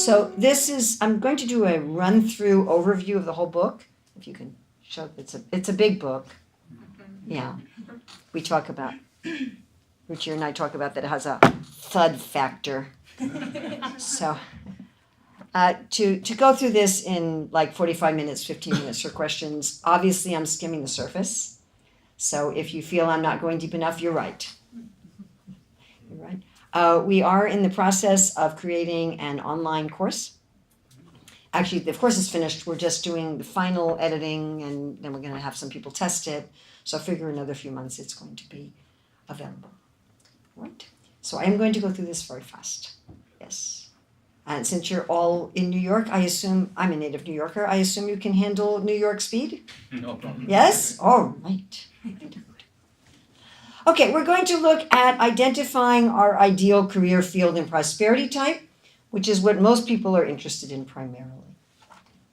So I'm going to do a run-through overview of the whole book. If you can show, it's a big book. Yeah. We talk about, Ruchi and I talk about that it has a thud factor. So to go through this in like 45 minutes, 15 minutes for questions, obviously I'm skimming the surface. So if you feel I'm not going deep enough, you're right. You're right. We are in the process of creating an online course. Actually, the course is finished. We're just doing the final editing, and then we're going to have some people test it. So I figure another few months it's going to be available. Right? So I am going to go through this very fast. Yes. And since you're all in New York, I assume, I'm a native New Yorker, I assume you can handle New York speed? No problem. Yes? All right. Okay, we're going to look at identifying our ideal career field and prosperity type, which is what most people are interested in primarily.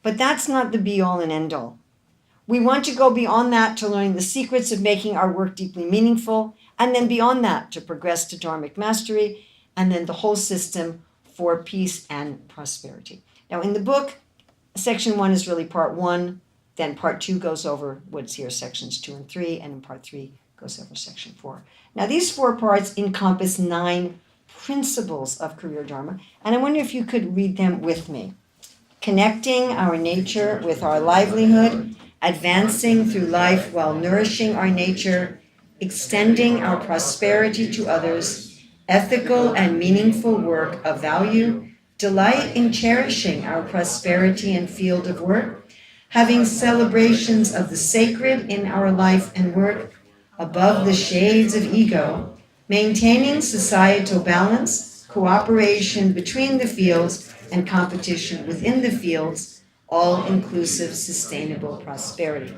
But that's not the be-all and end-all. We want to go beyond that to learn the secrets of making our work deeply meaningful, and then beyond that to progress to Dharmic mastery, and then the whole system for peace and prosperity. Now in the book, section 1 is really part 1, then part 2 goes over what's here, sections 2 and 3, and in part 3 goes over section 4. Now these 4 parts encompass 9 principles of career dharma, and I wonder if you could read them with me. Connecting our nature with our livelihood, advancing through life while nourishing our nature, extending our prosperity to others, ethical and meaningful work of value, delight in cherishing our prosperity and field of work, having celebrations of the sacred in our life and work, above the shades of ego, maintaining societal balance, cooperation between the fields, and competition within the fields, all-inclusive sustainable prosperity.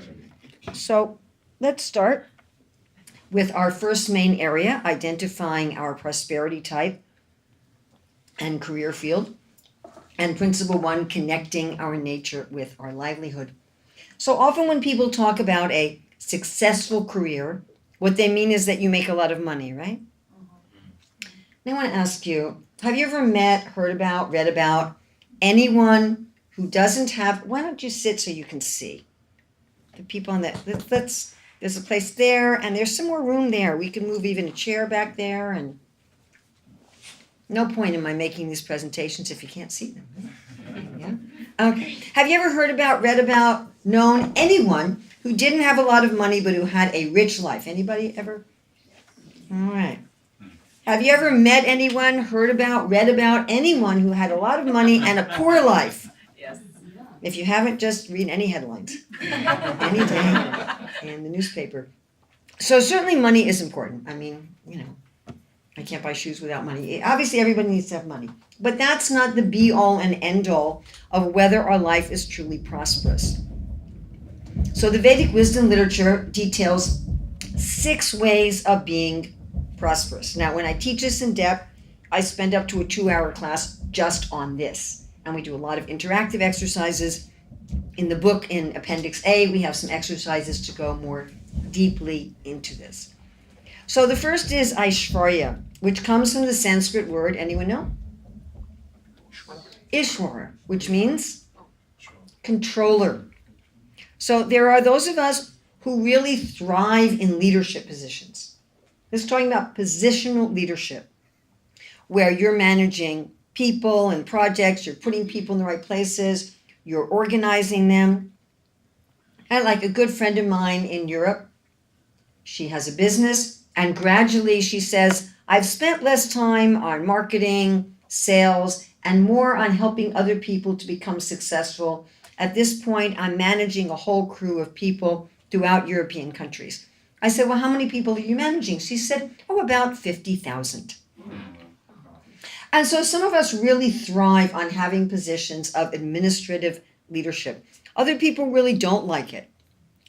So let's start with our first main area, identifying our prosperity type and career field, and principle 1, connecting our nature with our livelihood. So often when people talk about a successful career, what they mean is that you make a lot of money, right? And I want to ask you, have you ever met, heard about, read about anyone who doesn't have, why don't you sit so you can see? The people on that, there's a place there, and there's some more room there. We can move even a chair back there, and no point in my making these presentations if you can't see them. Right? Yeah? Okay. Have you ever heard about, read about, known anyone who didn't have a lot of money but who had a rich life? Anybody ever? All right. Have you ever met anyone, heard about, read about anyone who had a lot of money and a poor life? Yes. If you haven't, just read any headlines any day in the newspaper. So certainly money is important. I mean, I can't buy shoes without money. Obviously, everybody needs to have money. But that's not the be-all and end-all of whether our life is truly prosperous. So the Vedic wisdom literature details 6 ways of being prosperous. Now, when I teach this in depth, I spend up to a 2-hour class just on this. And we do a lot of interactive exercises. In the book, in Appendix A, we have some exercises to go more deeply into this. So the first is Aishvarya, which comes from the Sanskrit word, anyone know? Ishwara, which means controller. So there are those of us who really thrive in leadership positions. This is talking about positional leadership, where you're managing people and projects, you're putting people in the right places, you're organizing them. And like a good friend of mine in Europe, she has a business, and gradually she says, I've spent less time on marketing, sales, and more on helping other people to become successful. At this point, I'm managing a whole crew of people throughout European countries. I said, well, how many people are you managing? She said, about 50,000. And so some of us really thrive on having positions of administrative leadership. Other people really don't like it.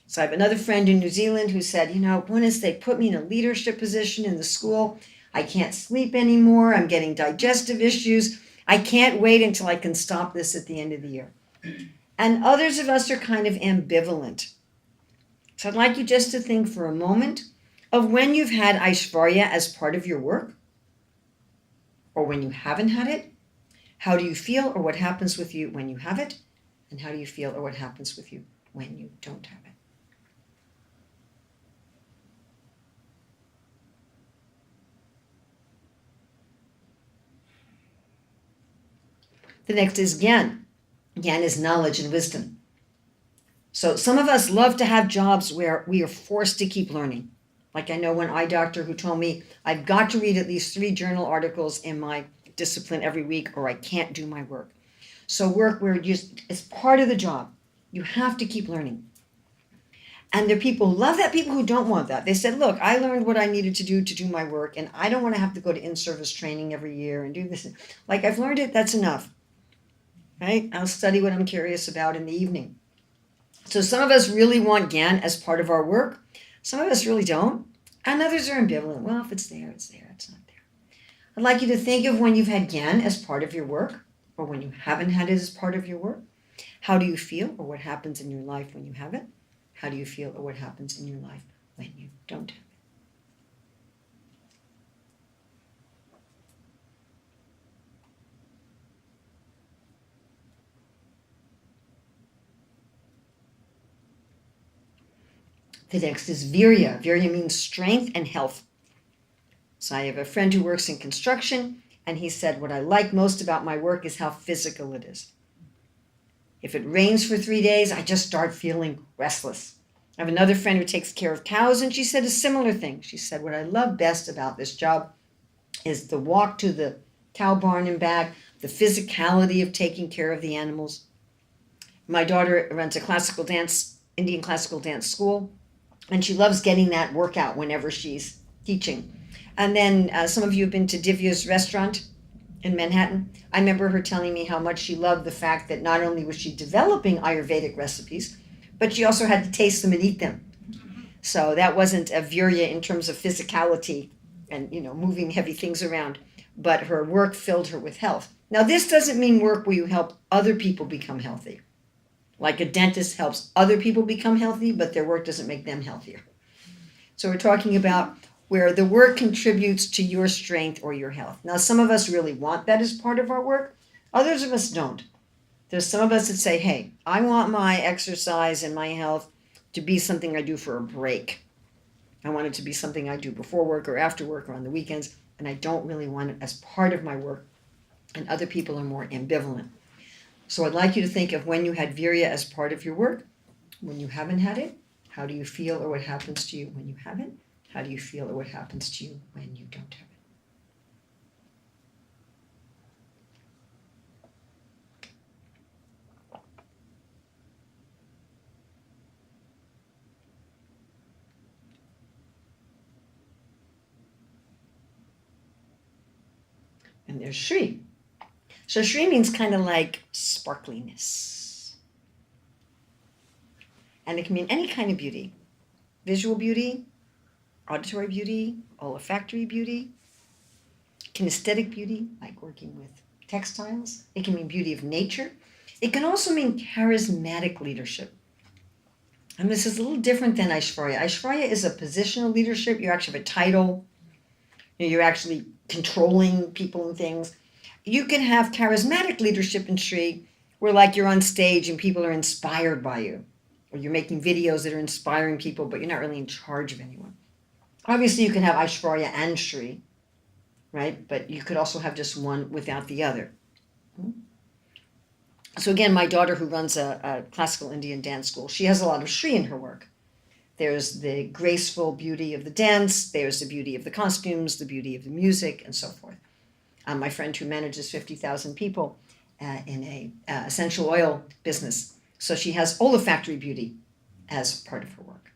So I have another friend in New Zealand who said, once they put me in a leadership position in the school, I can't sleep anymore. I'm getting digestive issues. I can't wait until I can stop this at the end of the year. And others of us are kind of ambivalent. So I'd like you just to think for a moment of when you've had Aishvarya as part of your work, or when you haven't had it. How do you feel or what happens with you when you have it? And how do you feel or what happens with you when you don't have it? The next is Gyan. Gyan is knowledge and wisdom. So some of us love to have jobs where we are forced to keep learning. Like I know one eye doctor who told me I've got to read at least 3 journal articles in my discipline every week or I can't do my work. So work where it's part of the job. You have to keep learning. And there are people who love that, people who don't want that. They said, look, I learned what I needed to do my work, and I don't want to have to go to in-service training every year and do this. Like, I've learned it, that's enough. Right? I'll study what I'm curious about in the evening. So some of us really want Gyan as part of our work. Some of us really don't. And others are ambivalent. Well, if it's there, it's there. It's not there. I'd like you to think of when you've had Gyan as part of your work, or when you haven't had it as part of your work. How do you feel, or what happens in your life when you have it? How do you feel, or what happens in your life when you don't have it? The next is Virya. Virya means strength and health. So I have a friend who works in construction, and he said, what I like most about my work is how physical it is. If it rains for 3 days, I just start feeling restless. I have another friend who takes care of cows, and she said a similar thing. She said, what I love best about this job is the walk to the cow barn and back, the physicality of taking care of the animals. My daughter runs a Indian classical dance school, and she loves getting that workout whenever she's teaching. And then some of you have been to Divya's restaurant in Manhattan. I remember her telling me how much she loved the fact that not only was she developing Ayurvedic recipes, but she also had to taste them and eat them. So that wasn't a virya in terms of physicality and, moving heavy things around, but her work filled her with health. Now, this doesn't mean work where you help other people become healthy. Like a dentist helps other people become healthy, but their work doesn't make them healthier. So we're talking about where the work contributes to your strength or your health. Now, some of us really want that as part of our work. Others of us don't. There's some of us that say, hey, I want my exercise and my health to be something I do for a break. I want it to be something I do before work or after work or on the weekends, and I don't really want it as part of my work. And other people are more ambivalent. So I'd like you to think of when you had virya as part of your work, when you haven't had it, how do you feel or what happens to you when you have it? How do you feel or what happens to you when you don't have it? And there's Shri. So Shri means kind of like sparkliness. And it can mean any kind of beauty. Visual beauty, auditory beauty, olfactory beauty, kinesthetic beauty, like working with textiles. It can mean beauty of nature. It can also mean charismatic leadership. And this is a little different than Aishvarya. Aishvarya is a positional leadership. You actually have a title. You're actually controlling people and things. You can have charismatic leadership in Shri, where like you're on stage and people are inspired by you. Or you're making videos that are inspiring people, but you're not really in charge of anyone. Obviously, you can have Aishvarya and Shri, right? But you could also have just one without the other. So again, my daughter who runs a classical Indian dance school, she has a lot of Shri in her work. There's the graceful beauty of the dance, there's the beauty of the costumes, the beauty of the music, and so forth. My friend who manages 50,000 people in a essential oil business, so she has olfactory beauty as part of her work.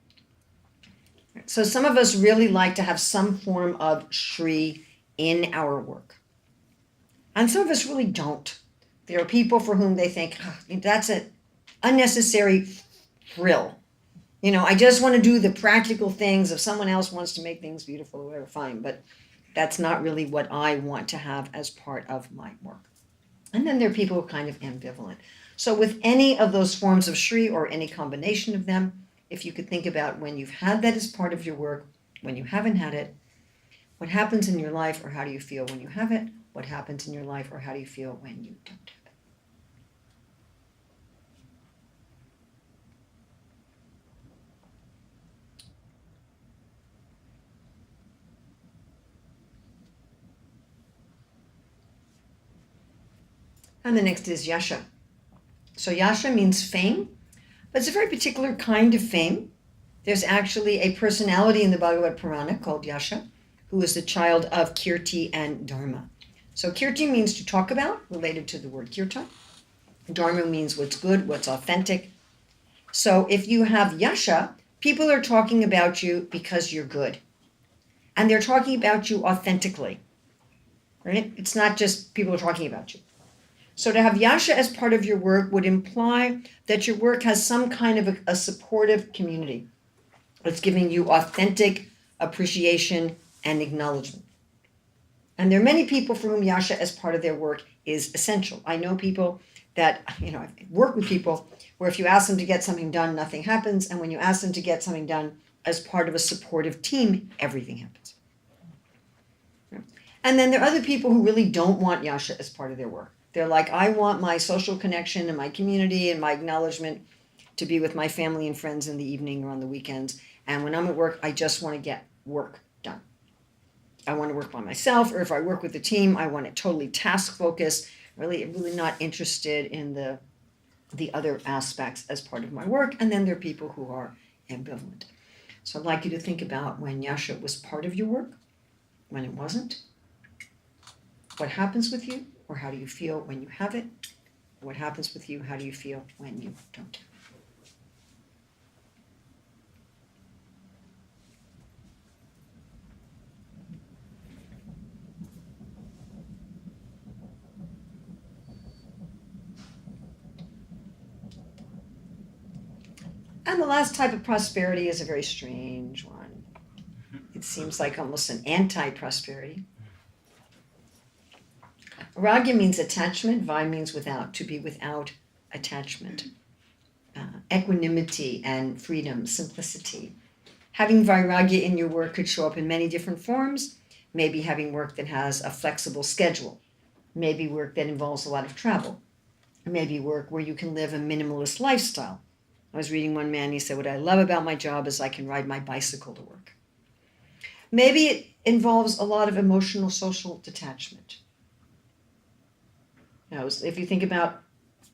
So some of us really like to have some form of Shri in our work. And some of us really don't. There are people for whom they think, that's an unnecessary frill. I just want to do the practical things. If someone else wants to make things beautiful or whatever, fine. But that's not really what I want to have as part of my work. And then there are people who are kind of ambivalent. So with any of those forms of Shri or any combination of them, if you could think about when you've had that as part of your work, when you haven't had it, what happens in your life or how do you feel when you have it, what happens in your life, or how do you feel when you don't have it? And the next is yasha. So yasha means fame, but it's a very particular kind of fame. There's actually a personality in the Bhagavad Purana called Yasha, who is the child of Kirti and Dharma. So Kirti means to talk about, related to the word kirtan. Dharma means what's good, what's authentic. So if you have Yasha, people are talking about you because you're good. And they're talking about you authentically. Right? It's not just people are talking about you. So to have Yasha as part of your work would imply that your work has some kind of a supportive community. It's giving you authentic appreciation and acknowledgement. And there are many people for whom yasha as part of their work is essential. I know people that, I've worked with people where if you ask them to get something done, nothing happens. And when you ask them to get something done as part of a supportive team, everything happens. And then there are other people who really don't want yasha as part of their work. They're like, I want my social connection and my community and my acknowledgement to be with my family and friends in the evening or on the weekends. And when I'm at work, I just want to get work done. I want to work by myself, or if I work with a team, I want it totally task focused, really not interested in the other aspects as part of my work. And then there are people who are ambivalent. So I'd like you to think about when yasha was part of your work, when it wasn't. What happens with you, or how do you feel when you have it? What happens with you, how do you feel when you don't have it? And the last type of prosperity is a very strange one. It seems like almost an anti-prosperity. Ragya means attachment, vai means without, to be without attachment. Equanimity and freedom, simplicity. Having vairagya in your work could show up in many different forms. Maybe having work that has a flexible schedule. Maybe work that involves a lot of travel. Maybe work where you can live a minimalist lifestyle. I was reading one man, he said, what I love about my job is I can ride my bicycle to work. Maybe it involves a lot of emotional, social detachment. If you think about,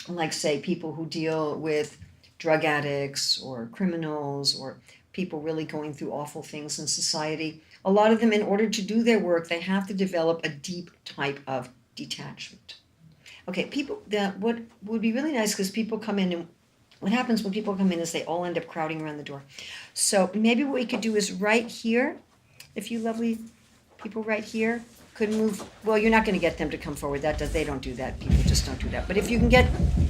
like, say, people who deal with drug addicts or criminals or people really going through awful things in society, a lot of them, in order to do their work, they have to develop a deep type of detachment. Okay, what would be really nice, because people come in, and what happens when people come in is they all end up crowding around the door. So maybe what we could do is right here, if you lovely people right here could move, well, you're not going to get them to come forward. They don't do that. People just don't do that. But if you can get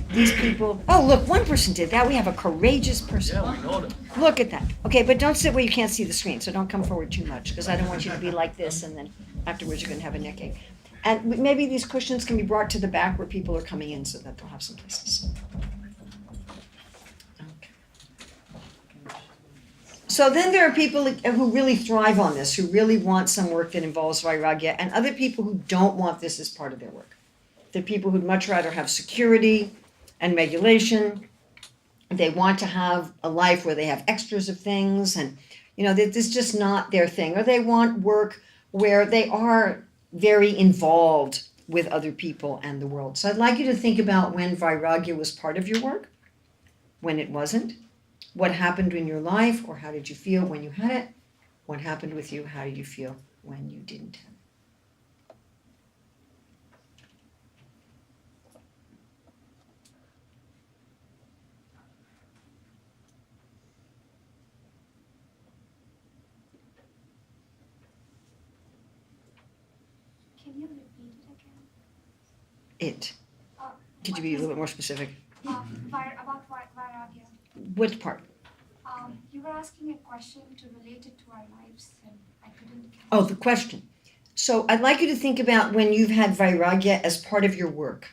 these people, oh, look, one person did that. We have a courageous person. Yeah, we know them. Look at that. Okay, but don't sit where you can't see the screen, so don't come forward too much, because I don't want you to be like this, and then afterwards you're going to have a neck ache. And maybe these cushions can be brought to the back where people are coming in so that they'll have some places. So then there are people who really thrive on this, who really want some work that involves vairagya, and other people who don't want this as part of their work. There are people who'd much rather have security and regulation. They want to have a life where they have extras of things, and this is just not their thing. Or they want work where they are very involved with other people and the world. So I'd like you to think about when vairagya was part of your work, when it wasn't. What happened in your life, or how did you feel when you had it? What happened with you? How did you feel when you didn't have it? Can you repeat it again? It. Could you be a little bit more specific? About Vairagya. Which part? You were asking a question to relate it to our lives, and I couldn't catch Oh, the question. So I'd like you to think about when you've had vairagya as part of your work.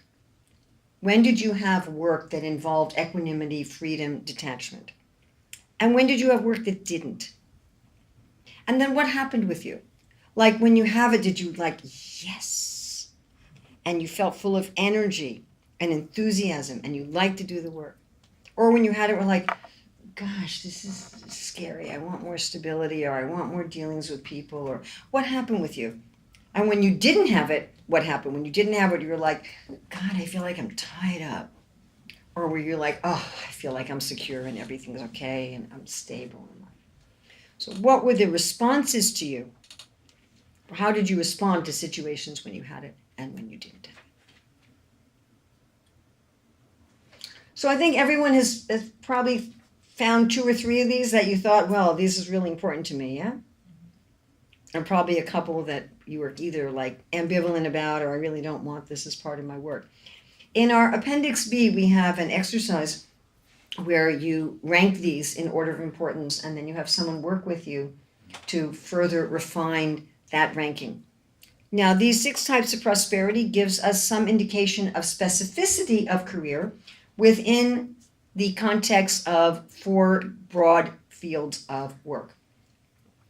When did you have work that involved equanimity, freedom, detachment? And when did you have work that didn't? And then what happened with you? Like when you have it, did you like, yes, and you felt full of energy and enthusiasm and you liked to do the work. Or when you had it, were like, gosh, this is scary. I want more stability, or I want more dealings with people, or what happened with you? And when you didn't have it, what happened? When you didn't have it, you were like, God, I feel like I'm tied up. Or were you like, oh, I feel like I'm secure and everything's okay and I'm stable in life. So what were the responses to you? How did you respond to situations when you had it and when you didn't have it? So I think everyone has probably found 2 or 3 of these that you thought, well, this is really important to me, yeah? And probably a couple that you were either like ambivalent about, or I really don't want this as part of my work. In our Appendix B, we have an exercise where you rank these in order of importance, and then you have someone work with you to further refine that ranking. Now, these 6 types of prosperity gives us some indication of specificity of career within the context of 4 broad fields of work.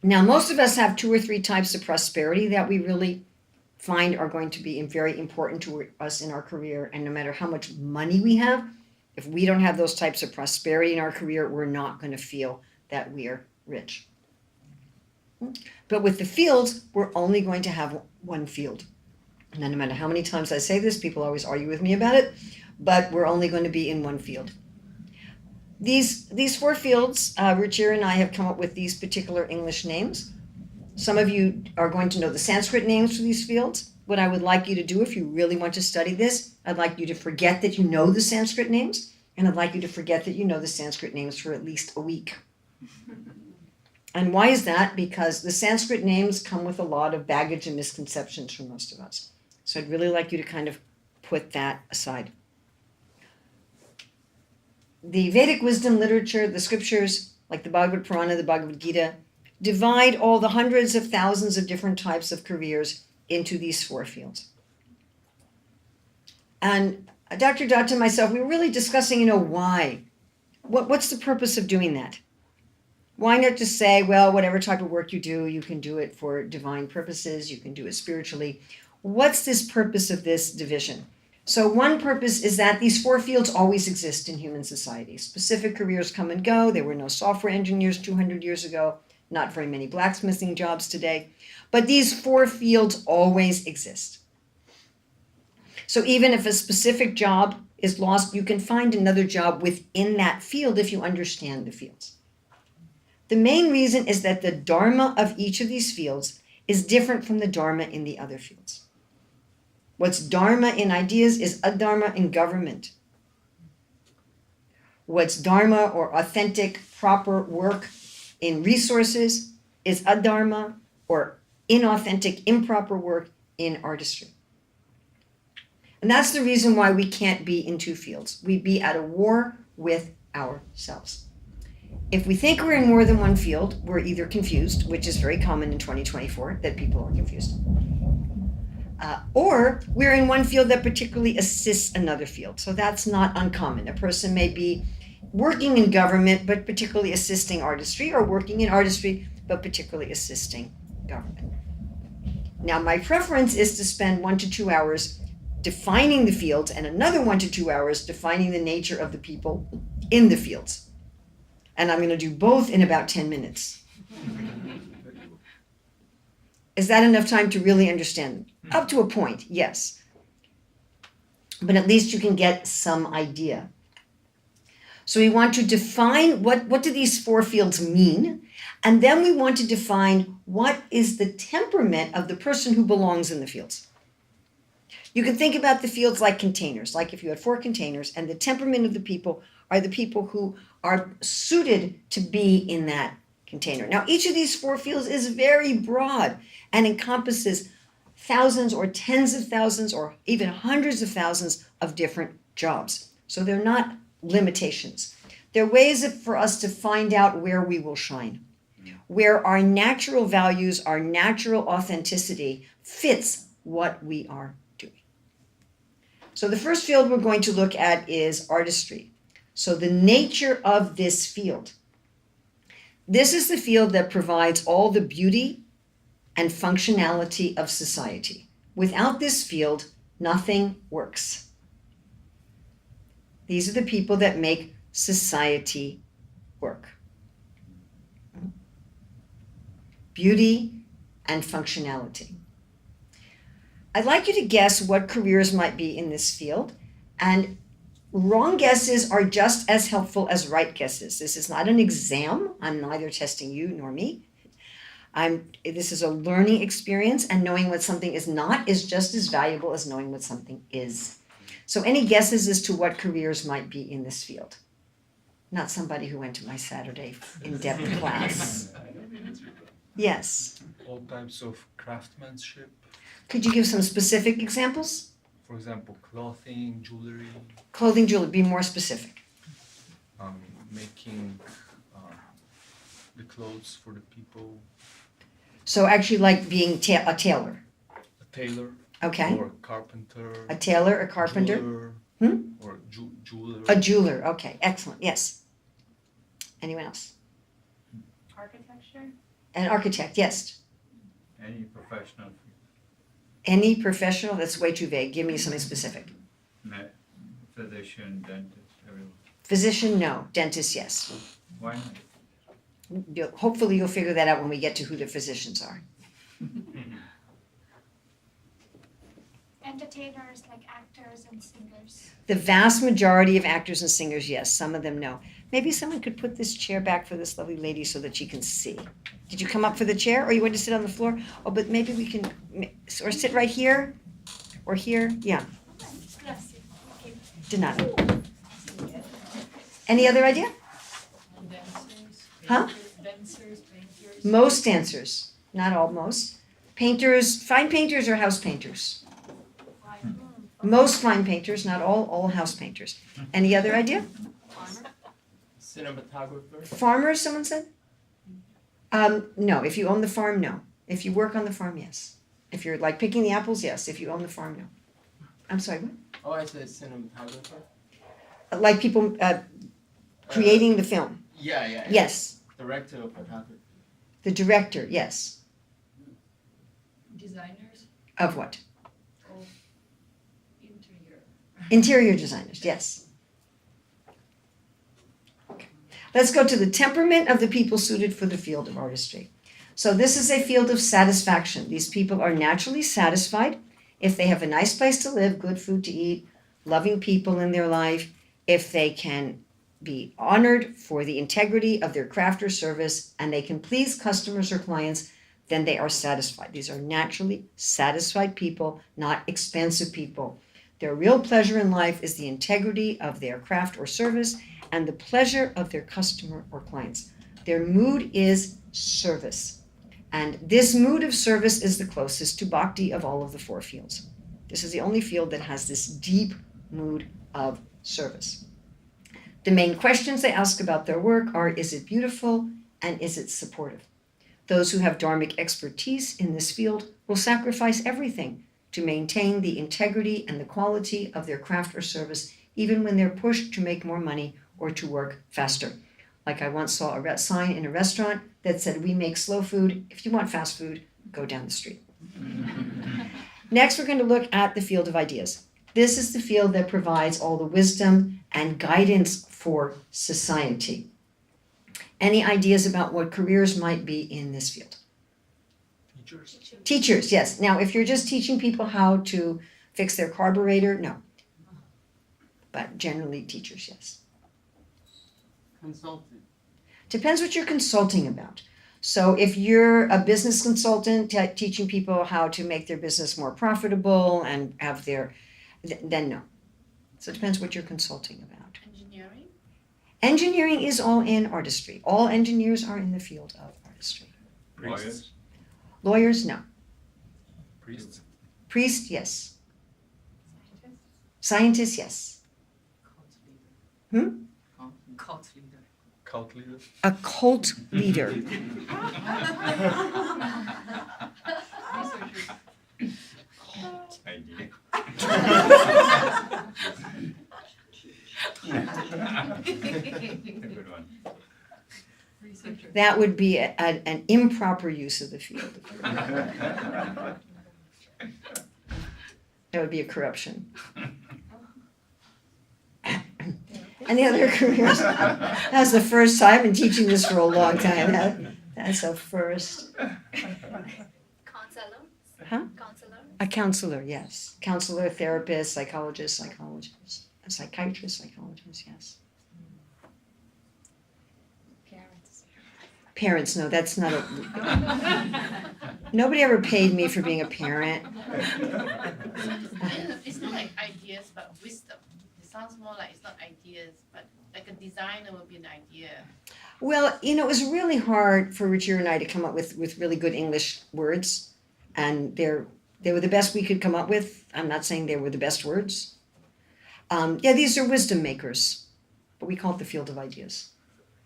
Now, most of us have 2 or 3 types of prosperity that we really find are going to be very important to us in our career. And no matter how much money we have, if we don't have those types of prosperity in our career, we're not going to feel that we're rich. But with the fields, we're only going to have one field. And no matter how many times I say this, people always argue with me about it, but we're only going to be in one field. These 4 fields, Ruchir and I have come up with these particular English names. Some of you are going to know the Sanskrit names for these fields. What I would like you to do, if you really want to study this, I'd like you to forget that you know the Sanskrit names, and I'd like you to forget that you know the Sanskrit names for at least a week. And why is that? Because the Sanskrit names come with a lot of baggage and misconceptions for most of us. So I'd really like you to kind of put that aside. The Vedic wisdom literature, the scriptures, like the Bhagavad Purana, the Bhagavad Gita, divide all the hundreds of thousands of different types of careers into these 4 fields. And Dr. Datta and myself, we were really discussing, why? What's the purpose of doing that? Why not just say, well, whatever type of work you do, you can do it for divine purposes, you can do it spiritually. What's this purpose of this division? So one purpose is that these 4 fields always exist in human society. Specific careers come and go. There were no software engineers 200 years ago, not very many blacksmithing jobs today. But these 4 fields always exist. So even if a specific job is lost, you can find another job within that field if you understand the fields. The main reason is that the Dharma of each of these fields is different from the Dharma in the other fields. What's Dharma in ideas is adharma in government. What's Dharma or authentic, proper work in resources is adharma or inauthentic, improper work in artistry. And that's the reason why we can't be in 2 fields. We'd be at a war with ourselves. If we think we're in more than one field, we're either confused, which is very common in 2024, that people are confused, or we're in one field that particularly assists another field. So that's not uncommon. A person may be working in government, but particularly assisting artistry, or working in artistry, but particularly assisting government. Now, my preference is to spend 1 to 2 hours defining the fields and another 1 to 2 hours defining the nature of the people in the fields. And I'm going to do both in about 10 minutes. Is that enough time to really understand them? Up to a point, yes. But at least you can get some idea. So we want to define what do these 4 fields mean? And then we want to define what is the temperament of the person who belongs in the fields. You can think about the fields like containers, like if you had 4 containers, and the temperament of the people are the people who are suited to be in that container. Now, each of these 4 fields is very broad and encompasses thousands or tens of thousands or even hundreds of thousands of different jobs. So they're not limitations. They're ways for us to find out where we will shine, where our natural values, our natural authenticity fits what we are doing. So the first field we're going to look at is artistry. So the nature of this field. This is the field that provides all the beauty and functionality of society. Without this field, nothing works. These are the people that make society work. Beauty and functionality. I'd like you to guess what careers might be in this field, and wrong guesses are just as helpful as right guesses. This is not an exam. I'm neither testing you nor me. This is a learning experience, and knowing what something is not is just as valuable as knowing what something is. So any guesses as to what careers might be in this field? Not somebody who went to my Saturday in-depth class. Yes. All types of craftsmanship. Could you give some specific examples? For example, clothing, jewelry. Clothing, jewelry, be more specific. Making the clothes for the people. So actually like being a tailor. A tailor. Okay. Or a carpenter. A tailor, a carpenter. Jeweler, or jeweler. A jeweler, okay, excellent, yes. Anyone else? Architecture? An architect, yes. Any professional field. Any professional, that's way too vague. Give me something specific. Physician, dentist, everyone. Physician, no. Dentist, yes. Why not? Hopefully you'll figure that out when we get to who the physicians are. Entertainers like actors and singers. The vast majority of actors and singers, yes. Some of them, no. Maybe someone could put this chair back for this lovely lady so that she can see. Did you come up for the chair, or you want to sit on the floor? Oh, but maybe we can, or sit right here, or here, yeah. Dasi. Okay. Denata. Any other idea? Dancers, Huh? dancers, painters. Most dancers, not all, most. Painters, fine painters or house painters? Most fine painters, not all house painters. Any other idea? Cinematographer. Farmers, someone said? No, if you own the farm, no. If you work on the farm, yes. If you're like picking the apples, yes. If you own the farm, no. I'm sorry, what? Oh, I said cinematographer. Like people creating the film. Yeah. Yes. Director of photography. The director, yes. Designers Of what? of interior. Interior designers, yes. Okay. Let's go to the temperament of the people suited for the field of artistry. So this is a field of satisfaction. These people are naturally satisfied if they have a nice place to live, good food to eat, loving people in their life, if they can be honored for the integrity of their craft or service, and they can please customers or clients, then they are satisfied. These are naturally satisfied people, not expansive people. Their real pleasure in life is the integrity of their craft or service and the pleasure of their customer or clients. Their mood is service. And this mood of service is the closest to bhakti of all of the four fields. This is the only field that has this deep mood of service. The main questions they ask about their work are, is it beautiful and is it supportive? Those who have dharmic expertise in this field will sacrifice everything to maintain the integrity and the quality of their craft or service, even when they're pushed to make more money or to work faster. Like I once saw a sign in a restaurant that said, we make slow food. If you want fast food, go down the street. Next, we're going to look at the field of ideas. This is the field that provides all the wisdom and guidance for society. Any ideas about what careers might be in this field? Teachers. Teachers, yes. Now, if you're just teaching people how to fix their carburetor, no. But generally, teachers, yes. Consultant. Depends what you're consulting about. So if you're a business consultant teaching people how to make their business more profitable and have their, then no. So it depends what you're consulting about. Engineering. Engineering is all in artistry. All engineers are in the field of artistry. Priests. Lawyers, no. Priests. Priest, yes. Scientists. Scientists, yes. Cult leader. Cult leader. A cult leader. Researchers. Idea. Good one. Researchers. That would be an improper use of the field. That would be a corruption. Any other careers? That's the first time. I've been teaching this for a long time. That's a first. Counselor? Huh? Counselor? A counselor, yes. Counselor, therapist, psychologist, psychiatrist, psychologist, yes. Parents. Parents, no, that's not a. Nobody ever paid me for being a parent. It's not like ideas, but wisdom. It sounds more like it's not ideas, but like a designer would be an idea. Well, it was really hard for Richard and I to come up with really good English words, and they were the best we could come up with. I'm not saying they were the best words. These are wisdom makers, but we call it the field of ideas.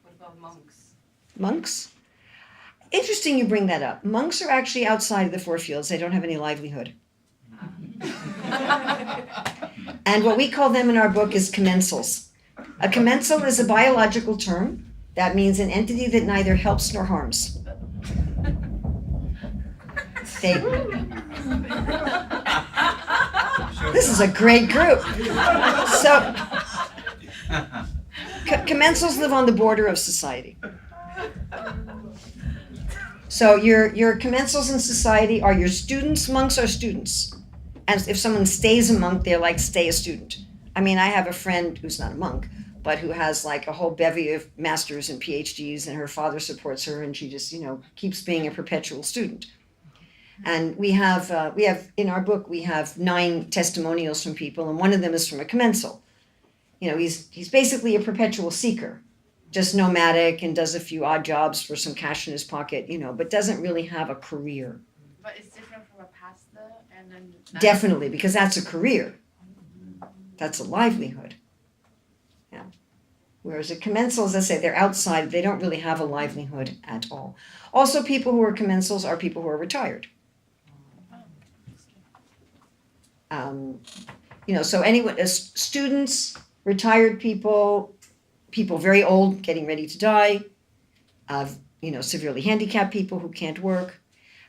What about monks? Monks? Interesting you bring that up. Monks are actually outside of the four fields. They don't have any livelihood. And what we call them in our book is commensals. A commensal is a biological term. That means an entity that neither helps nor harms. This is a great group. So, commensals live on the border of society. So your commensals in society are your students. Monks are students. And if someone stays a monk, they're like, stay a student. I mean, I have a friend who's not a monk, but who has like a whole bevy of masters and PhDs, and her father supports her, and she just, keeps being a perpetual student. And we have in our book, we have 9 testimonials from people, and one of them is from a commensal. He's basically a perpetual seeker, just nomadic and does a few odd jobs for some cash in his pocket, but doesn't really have a career. But it's different from a pastor and then. Definitely, because that's a career. That's a livelihood. Yeah. Whereas a commensal, as I say, they're outside. They don't really have a livelihood at all. Also, people who are commensals are people who are retired. So anyone, students, retired people very old, getting ready to die, severely handicapped people who can't work.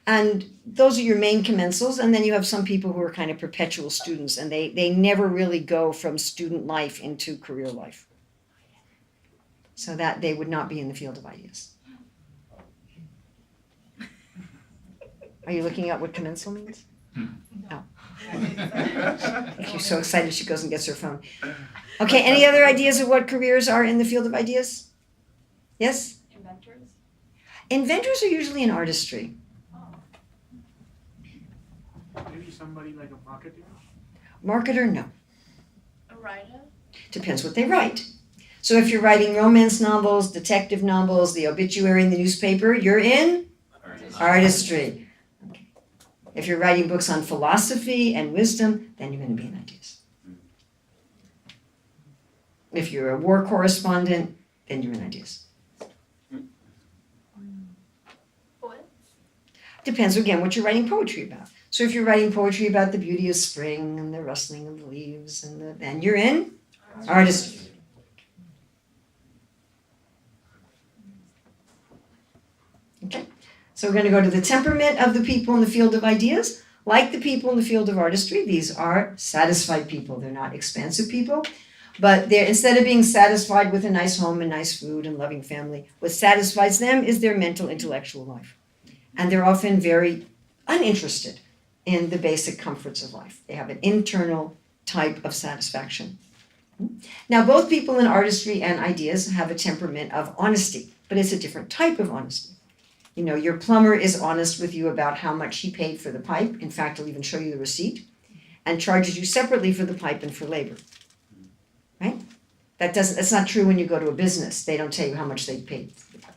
And those are your main commensals. And then you have some people who are kind of perpetual students, and they never really go from student life into career life. So that they would not be in the field of ideas. Are you looking at what commensal means? No. She's so excited she goes and gets her phone. Okay, any other ideas of what careers are in the field of ideas? Yes? Inventors? Inventors are usually in artistry. Maybe somebody like a marketer? Marketer, no. A writer? Depends what they write. So if you're writing romance novels, detective novels, the obituary in the newspaper, you're in artistry. Okay. If you're writing books on philosophy and wisdom, then you're going to be in ideas. If you're a war correspondent, then you're in ideas. Poets? Depends, again, what you're writing poetry about. So if you're writing poetry about the beauty of spring and the rustling of the leaves, then you're in artistry. Okay, so we're going to go to the temperament of the people in the field of ideas. Like the people in the field of artistry, these are satisfied people. They're not expansive people, but instead of being satisfied with a nice home and nice food and loving family, what satisfies them is their mental, intellectual life. And they're often very uninterested in the basic comforts of life. They have an internal type of satisfaction. Now, both people in artistry and ideas have a temperament of honesty, but it's a different type of honesty. Your plumber is honest with you about how much he paid for the pipe. In fact, he'll even show you the receipt and charges you separately for the pipe and for labor. Right? That's not true when you go to a business. They don't tell you how much they paid for the pipe.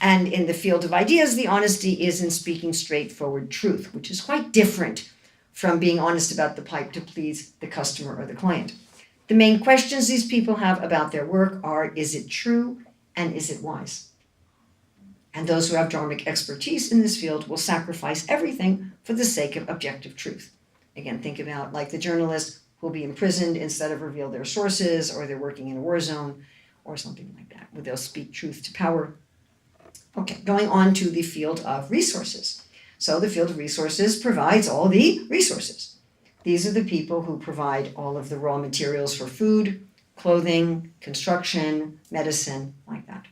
And in the field of ideas, the honesty is in speaking straightforward truth, which is quite different from being honest about the pipe to please the customer or the client. The main questions these people have about their work are, is it true and is it wise? And those who have Dharmic expertise in this field will sacrifice everything for the sake of objective truth. Again, think about like the journalist who will be imprisoned instead of reveal their sources, or they're working in a war zone or something like that, where they'll speak truth to power. Okay, going on to the field of resources. So the field of resources provides all the resources. These are the people who provide all of the raw materials for food, clothing, construction, medicine, like that.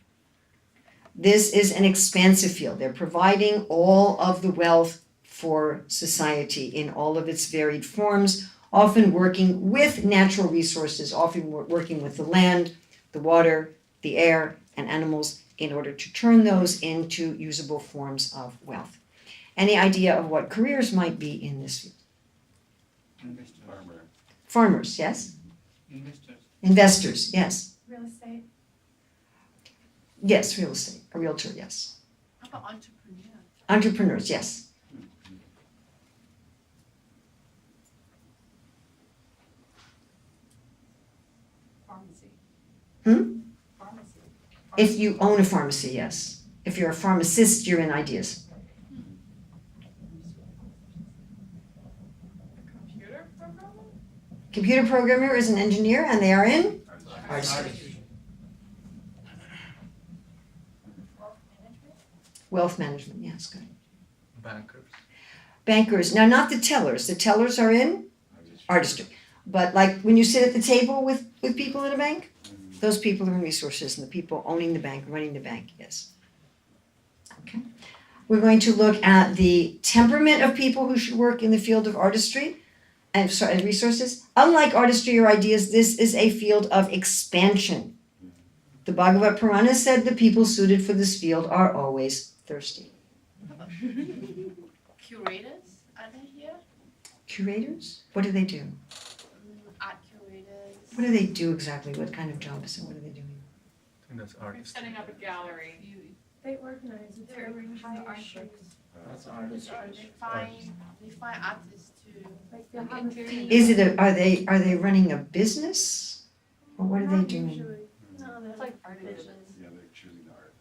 This is an expansive field. They're providing all of the wealth for society in all of its varied forms, often working with natural resources, often working with the land, the water, the air, and animals in order to turn those into usable forms of wealth. Any idea of what careers might be in this field? Farmer. Farmers, yes? Investors. Investors, yes. Real estate. Yes, real estate, a realtor, yes. How about entrepreneur? Entrepreneurs, yes. Pharmacy. Hmm? Pharmacy. If you own a pharmacy, yes. If you're a pharmacist, you're in ideas. Computer programming? Computer programmer is an engineer, and they are in artistry. Wealth management, yes, good. Bankers. Bankers, now not the tellers. The tellers are in artistry. But like when you sit at the table with people at a bank, those people are in resources, and the people owning the bank, running the bank, yes. Okay. We're going to look at the temperament of people who should work in the field of artistry and resources. Unlike artistry or ideas, this is a field of expansion. The Bhagavad Purana said the people suited for this field are always thirsty. How about curators? Are they here? Curators? What do they do? Art curators. What do they do exactly? What kind of jobs and what are they doing? I think that's artist. Setting up a gallery. They organize it. They arrange the art shows. That's artistry. They find artists too. Like they'll have a theme. Is it are they running a business? Or what are they Not doing? usually. No, they're It's like artificial. Yeah, they're choosing the art.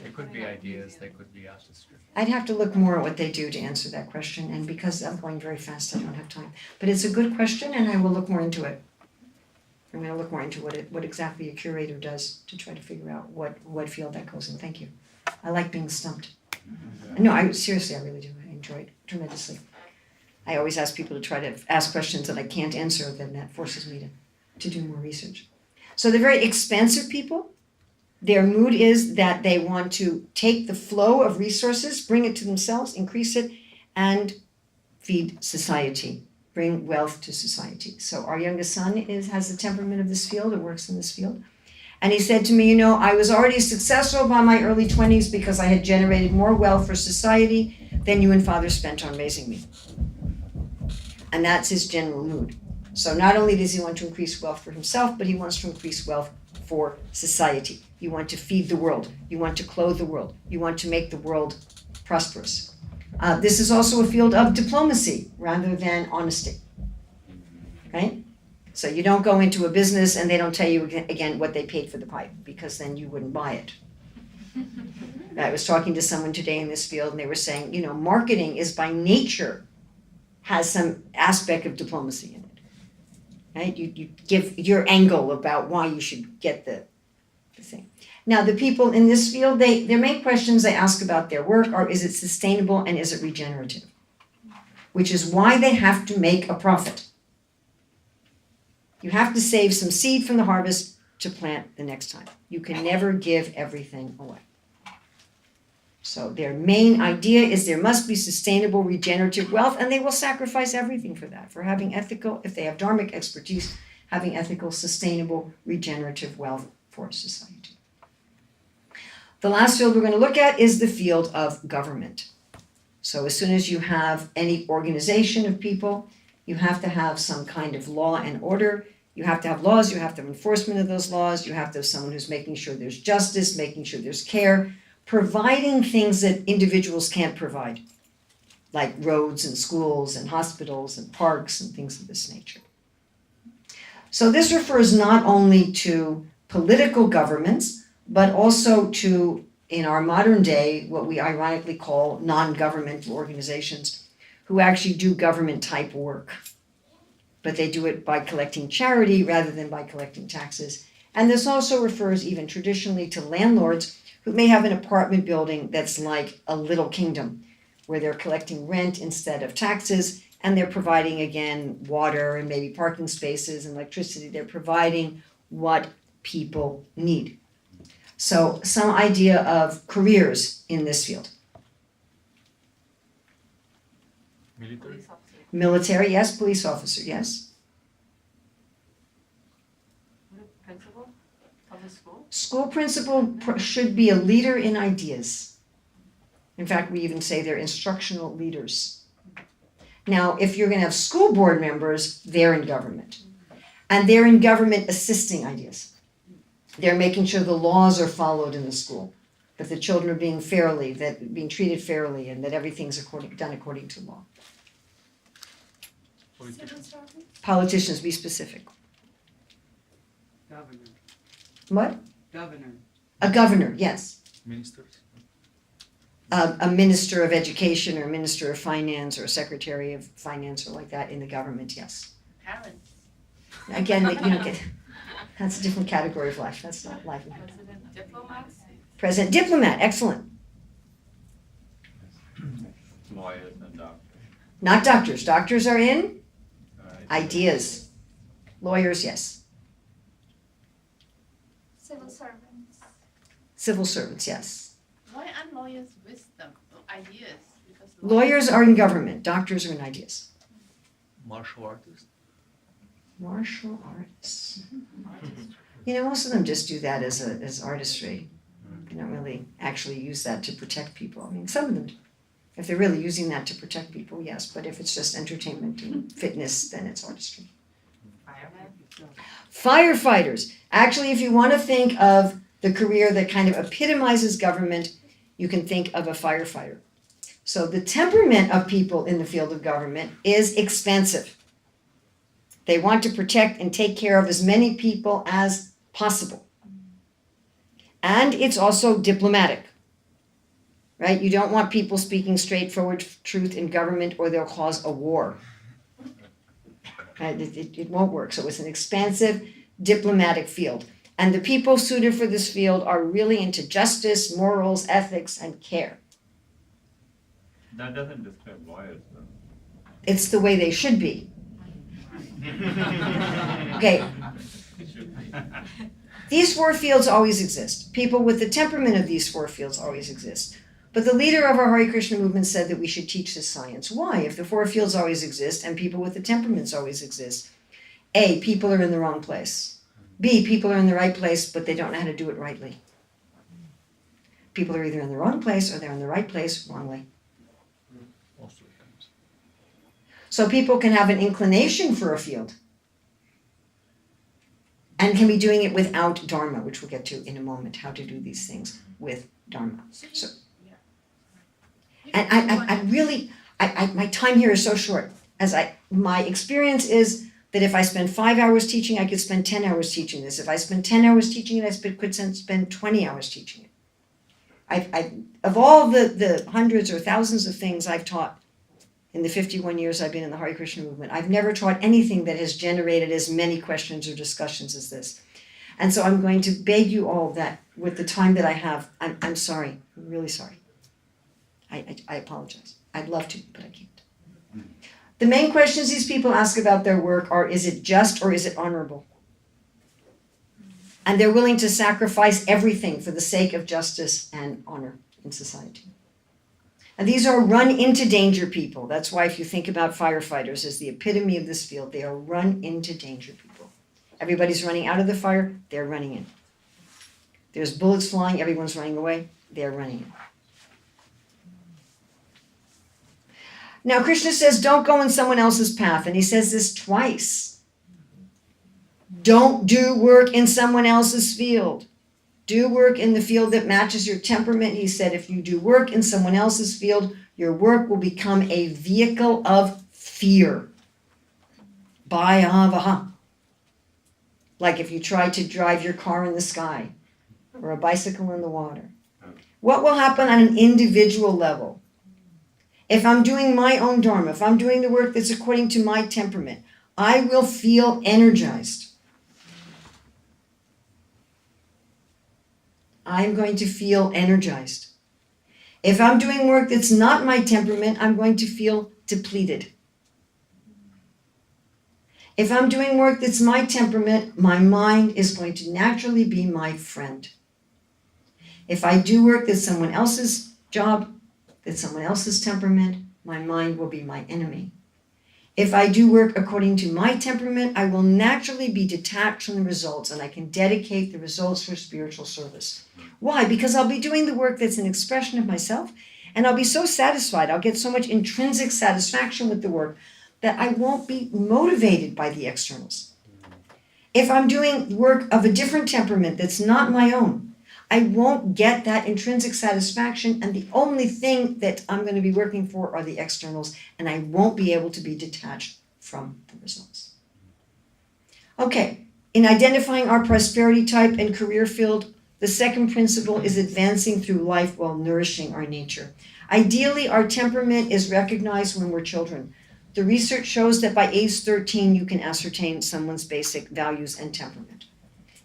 They could be ideas, they could be artistry. I'd have to look more at what they do to answer that question, and because I'm going very fast, I don't have time. But it's a good question, and I will look more into it. I'm going to look more into what exactly a curator does to try to figure out what field that goes in. Thank you. I like being stumped. No, I really do. I enjoy it tremendously. I always ask people to try to ask questions that I can't answer, then that forces me to do more research. So they're very expansive people. Their mood is that they want to take the flow of resources, bring it to themselves, increase it, and feed society, bring wealth to society. So our youngest son has the temperament of this field and works in this field. And he said to me, I was already successful by my early 20s because I had generated more wealth for society than you and father spent on raising me. And that's his general mood. So not only does he want to increase wealth for himself, but he wants to increase wealth for society. You want to feed the world. You want to clothe the world. You want to make the world prosperous. This is also a field of diplomacy rather than honesty, right? So you don't go into a business and they don't tell you again what they paid for the pipe, because then you wouldn't buy it. I was talking to someone today in this field and they were saying, marketing is by nature has some aspect of diplomacy in it, right? You give your angle about why you should get the thing. Now, the people in this field, their main questions they ask about their work are, is it sustainable and is it regenerative? Which is why they have to make a profit. You have to save some seed from the harvest to plant the next time. You can never give everything away. So their main idea is there must be sustainable, regenerative wealth, and they will sacrifice everything for that, for having ethical, if they have Dharmic expertise, having ethical, sustainable, regenerative wealth for society. The last field we're going to look at is the field of government. So as soon as you have any organization of people, you have to have some kind of law and order. You have to have laws, you have to have enforcement of those laws, you have to have someone who's making sure there's justice, making sure there's care, providing things that individuals can't provide, like roads and schools and hospitals and parks and things of this nature. So this refers not only to political governments, but also to, in our modern day, what we ironically call non-governmental organizations who actually do government type work. But they do it by collecting charity rather than by collecting taxes. And this also refers even traditionally to landlords who may have an apartment building that's like a little kingdom, where they're collecting rent instead of taxes, and they're providing, again, water and maybe parking spaces and electricity. They're providing what people need. So some idea of careers in this field. Military? Police officer. Military, yes. Police officer, yes. Principal? Of the school? School principal should be a leader in ideas. In fact, we even say they're instructional leaders. Now, if you're going to have school board members, they're in government. And they're in government assisting ideas. They're making sure the laws are followed in the school, that the children are being treated fairly, and that everything's done according to law. Politicians? Politicians, be specific. Governor. What? Governor. A governor, yes. Ministers? A minister of education or a minister of finance or a secretary of finance or like that in the government, yes. Parents. Again, you don't get, that's a different category of life, that's not livelihood. Diplomats. President, diplomat, excellent. Lawyers and doctors. Not doctors, doctors are in Alright. ideas. Lawyers, yes. Civil servants. Civil servants, yes. Why aren't lawyers wisdom, ideas? Because Lawyers are in government, doctors are in ideas. Martial artists? Martial artists. You know, most of them just do that as artistry. They don't really actually use that to protect people. I mean, some of them do. If they're really using that to protect people, yes, but if it's just entertainment and fitness, then it's artistry. Firefighters. Actually, if you want to think of the career that kind of epitomizes government, you can think of a firefighter. So the temperament of people in the field of government is expansive. They want to protect and take care of as many people as possible. And it's also diplomatic, right? You don't want people speaking straightforward truth in government or they'll cause a war. Right? It won't work. So it's an expansive diplomatic field. And the people suited for this field are really into justice, morals, ethics, and care. That doesn't describe lawyers though. It's the way they should be. Okay, It should be. these four fields always exist. People with the temperament of these four fields always exist. But the leader of our Hare Krishna movement said that we should teach this science. Why? If the four fields always exist and people with the temperaments always exist. A, people are in the wrong place. B, people are in the right place, but they don't know how to do it rightly. People are either in the wrong place or they're in the right place wrongly. Most of the times. So people can have an inclination for a field and can be doing it without Dharma, which we'll get to in a moment, how to do these things with Dharma. So, and I really, my time here is so short. My experience is that if I spend 5 hours teaching, I could spend 10 hours teaching this. If I spend 10 hours teaching it, I could spend 20 hours teaching it. Of all the hundreds or thousands of things I've taught in the 51 years I've been in the Hare Krishna movement, I've never taught anything that has generated as many questions or discussions as this. And so I'm going to beg you all that with the time that I have, I'm sorry, I'm really sorry. I apologize. I'd love to, but I can't. The main questions these people ask about their work are, is it just or is it honorable? And they're willing to sacrifice everything for the sake of justice and honor in society. And these are run into danger people. That's why if you think about firefighters as the epitome of this field, they are run into danger people. Everybody's running out of the fire, they're running in. There's bullets flying, everyone's running away, they're running in. Now Krishna says, don't go in someone else's path, and he says this twice. Don't do work in someone else's field. Do work in the field that matches your temperament. He said, if you do work in someone else's field, your work will become a vehicle of fear. Bhayavaha. Like if you try to drive your car in the sky or a bicycle in the water. What will happen on an individual level? If I'm doing my own Dharma, if I'm doing the work that's according to my temperament, I will feel energized. I'm going to feel energized. If I'm doing work that's not my temperament, I'm going to feel depleted. If I'm doing work that's my temperament, my mind is going to naturally be my friend. If I do work that's someone else's job, that's someone else's temperament, my mind will be my enemy. If I do work according to my temperament, I will naturally be detached from the results, and I can dedicate the results for spiritual service. Why? Because I'll be doing the work that's an expression of myself, and I'll be so satisfied. I'll get so much intrinsic satisfaction with the work that I won't be motivated by the externals. If I'm doing work of a different temperament that's not my own, I won't get that intrinsic satisfaction, and the only thing that I'm going to be working for are the externals, and I won't be able to be detached from the results. Okay, in identifying our prosperity type and career field, the second principle is advancing through life while nourishing our nature. Ideally, our temperament is recognized when we're children. The research shows that by age 13, you can ascertain someone's basic values and temperament.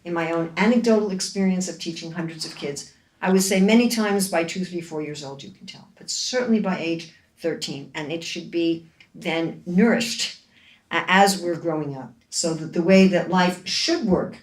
In my own anecdotal experience of teaching hundreds of kids, I would say many times by 2, 3, 4 years old you can tell, but certainly by age 13, and it should be then nourished as we're growing up. So that the way that life should work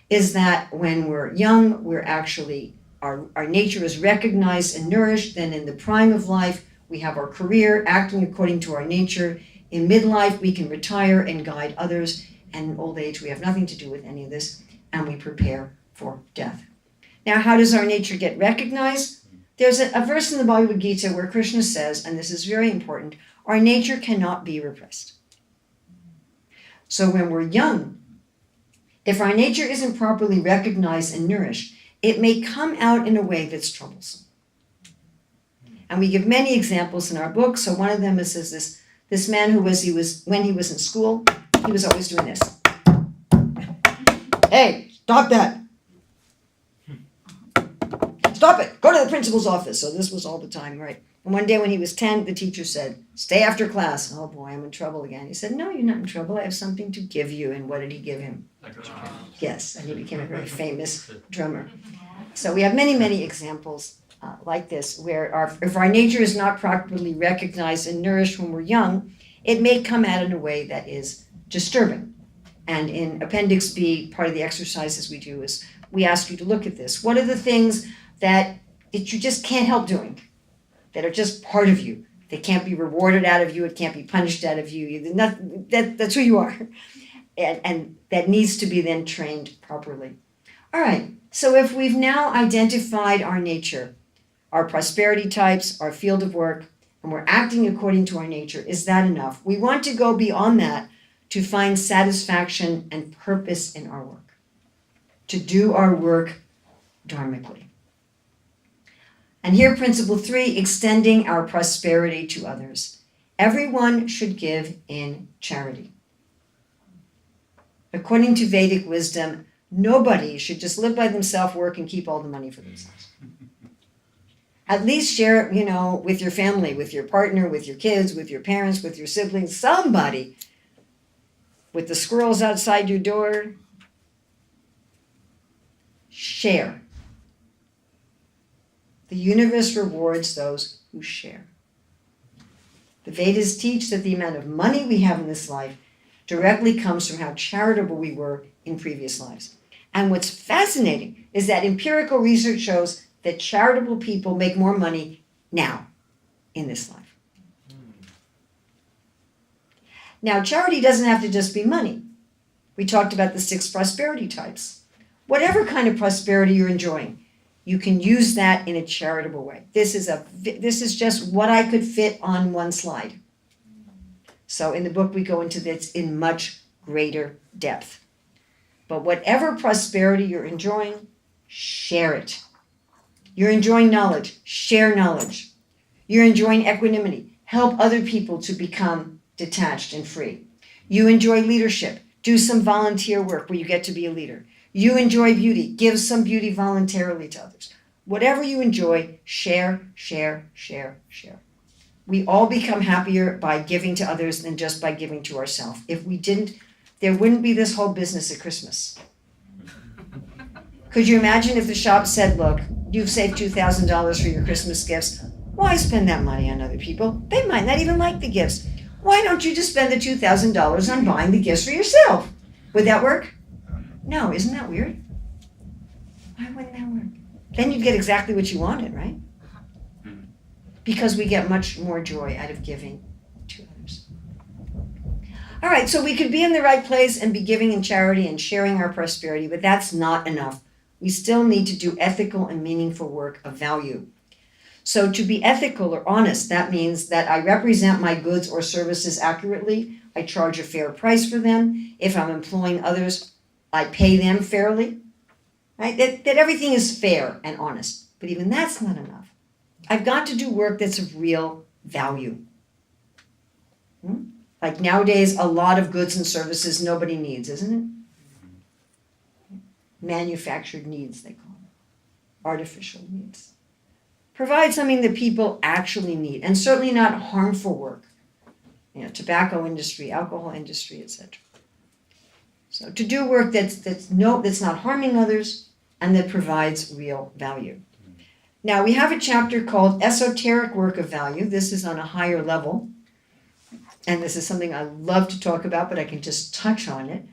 is that when we're young, we're actually, our nature is recognized and nourished. Then in the prime of life, we have our career acting according to our nature. In midlife, we can retire and guide others. And in old age, we have nothing to do with any of this, and we prepare for death. Now, how does our nature get recognized? There's a verse in the Bhagavad Gita where Krishna says, and this is very important, our nature cannot be repressed. So when we're young, if our nature isn't properly recognized and nourished, it may come out in a way that's troublesome. And we give many examples in our book. So one of them is this man when he was in school, he was always doing this. Hey, stop that. Stop it. Go to the principal's office. So this was all the time, right? And one day when he was 10, the teacher said, stay after class. Oh boy, I'm in trouble again. He said, no, you're not in trouble. I have something to give you. And what did he give him? Yes, and he became a very famous drummer. So we have many, many examples like this, where if our nature is not properly recognized and nourished when we're young, it may come out in a way that is disturbing. And in Appendix B, part of the exercises we do is we ask you to look at this. What are the things that you just can't help doing, that are just part of you? They can't be rewarded out of you. It can't be punished out of you. That's who you are. And that needs to be then trained properly. All right, so if we've now identified our nature, our prosperity types, our field of work, and we're acting according to our nature, is that enough? We want to go beyond that to find satisfaction and purpose in our work, to do our work dharmically. And here, principle 3, extending our prosperity to others. Everyone should give in charity. According to Vedic wisdom, nobody should just live by themselves, work, and keep all the money for themselves. At least share it, with your family, with your partner, with your kids, with your parents, with your siblings, somebody. With the squirrels outside your door, share. The universe rewards those who share. The Vedas teach that the amount of money we have in this life directly comes from how charitable we were in previous lives. And what's fascinating is that empirical research shows that charitable people make more money now in this life. Now, charity doesn't have to just be money. We talked about the 6 prosperity types. Whatever kind of prosperity you're enjoying, you can use that in a charitable way. This is just what I could fit on one slide. So in the book, we go into this in much greater depth. But whatever prosperity you're enjoying, share it. You're enjoying knowledge, share knowledge. You're enjoying equanimity, help other people to become detached and free. You enjoy leadership, do some volunteer work where you get to be a leader. You enjoy beauty, give some beauty voluntarily to others. Whatever you enjoy, share, share, share, share. We all become happier by giving to others than just by giving to ourselves. If we didn't, there wouldn't be this whole business at Christmas. Could you imagine if the shop said, look, You've saved $2,000 for your Christmas gifts. Why spend that money on other people? They might not even like the gifts. Why don't you just spend the $2,000 on buying the gifts for yourself? Would that work? No, isn't that weird? Why wouldn't that work? Then you'd get exactly what you wanted, right? Because we get much more joy out of giving to others. All right, so we could be in the right place and be giving in charity and sharing our prosperity, but that's not enough. We still need to do ethical and meaningful work of value. So to be ethical or honest, that means that I represent my goods or services accurately. I charge a fair price for them. If I'm employing others, I pay them fairly. Right? That everything is fair and honest. But even that's not enough. I've got to do work that's of real value. Like nowadays, a lot of goods and services nobody needs, isn't it? Manufactured needs, they call them. Artificial needs. Provide something that people actually need, and certainly not harmful work. Tobacco industry, alcohol industry, etc. So to do work that's not harming others and that provides real value. Now we have a chapter called Esoteric Work of Value. This is on a higher level. And this is something I love to talk about, but I can just touch on it.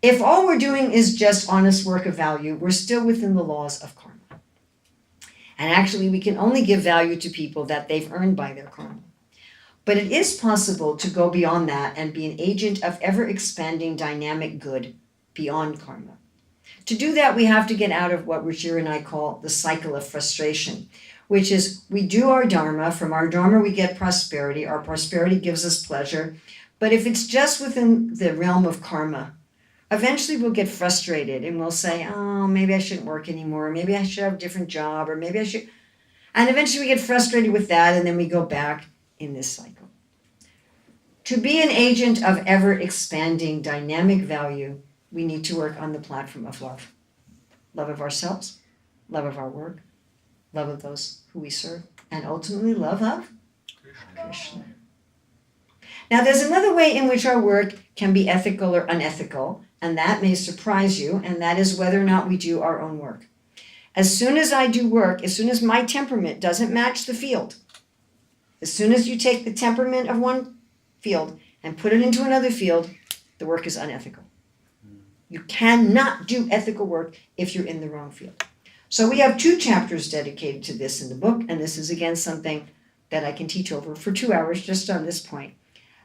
If all we're doing is just honest work of value, we're still within the laws of karma. And actually, we can only give value to people that they've earned by their karma. But it is possible to go beyond that and be an agent of ever-expanding dynamic good beyond karma. To do that, we have to get out of what Ruchir and I call the cycle of frustration, which is we do our Dharma. From our Dharma, we get prosperity. Our prosperity gives us pleasure. But if it's just within the realm of karma, eventually we'll get frustrated and we'll say, oh, maybe I shouldn't work anymore. Maybe I should have a different job, or maybe I should. And eventually we get frustrated with that, and then we go back in this cycle. To be an agent of ever-expanding dynamic value, we need to work on the platform of love. Love of ourselves, love of our work, love of those who we serve, and ultimately love of Krishna. Now there's another way in which our work can be ethical or unethical, and that may surprise you, and that is whether or not we do our own work. As soon as I do work, as soon as my temperament doesn't match the field, as soon as you take the temperament of one field and put it into another field, the work is unethical. You cannot do ethical work if you're in the wrong field. So we have 2 chapters dedicated to this in the book, and this is again something that I can teach over for 2 hours just on this point.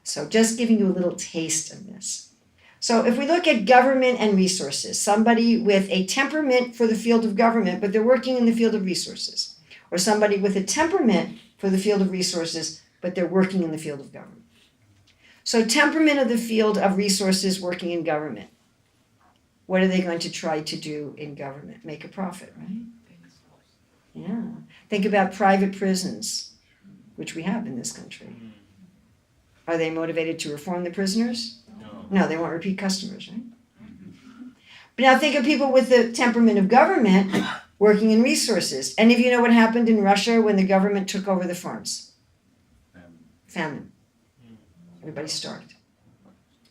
So just giving you a little taste of this. So if we look at government and resources, somebody with a temperament for the field of government, but they're working in the field of resources, or somebody with a temperament for the field of resources, but they're working in the field of government. So temperament of the field of resources working in government. What are they going to try to do in government? Make a profit, right? Yeah. Think about private prisons, which we have in this country. Are they motivated to reform the prisoners? No, they want repeat customers, right? But now think of people with the temperament of government working in resources. Any of you know what happened in Russia when the government took over the farms? Famine. Everybody starved.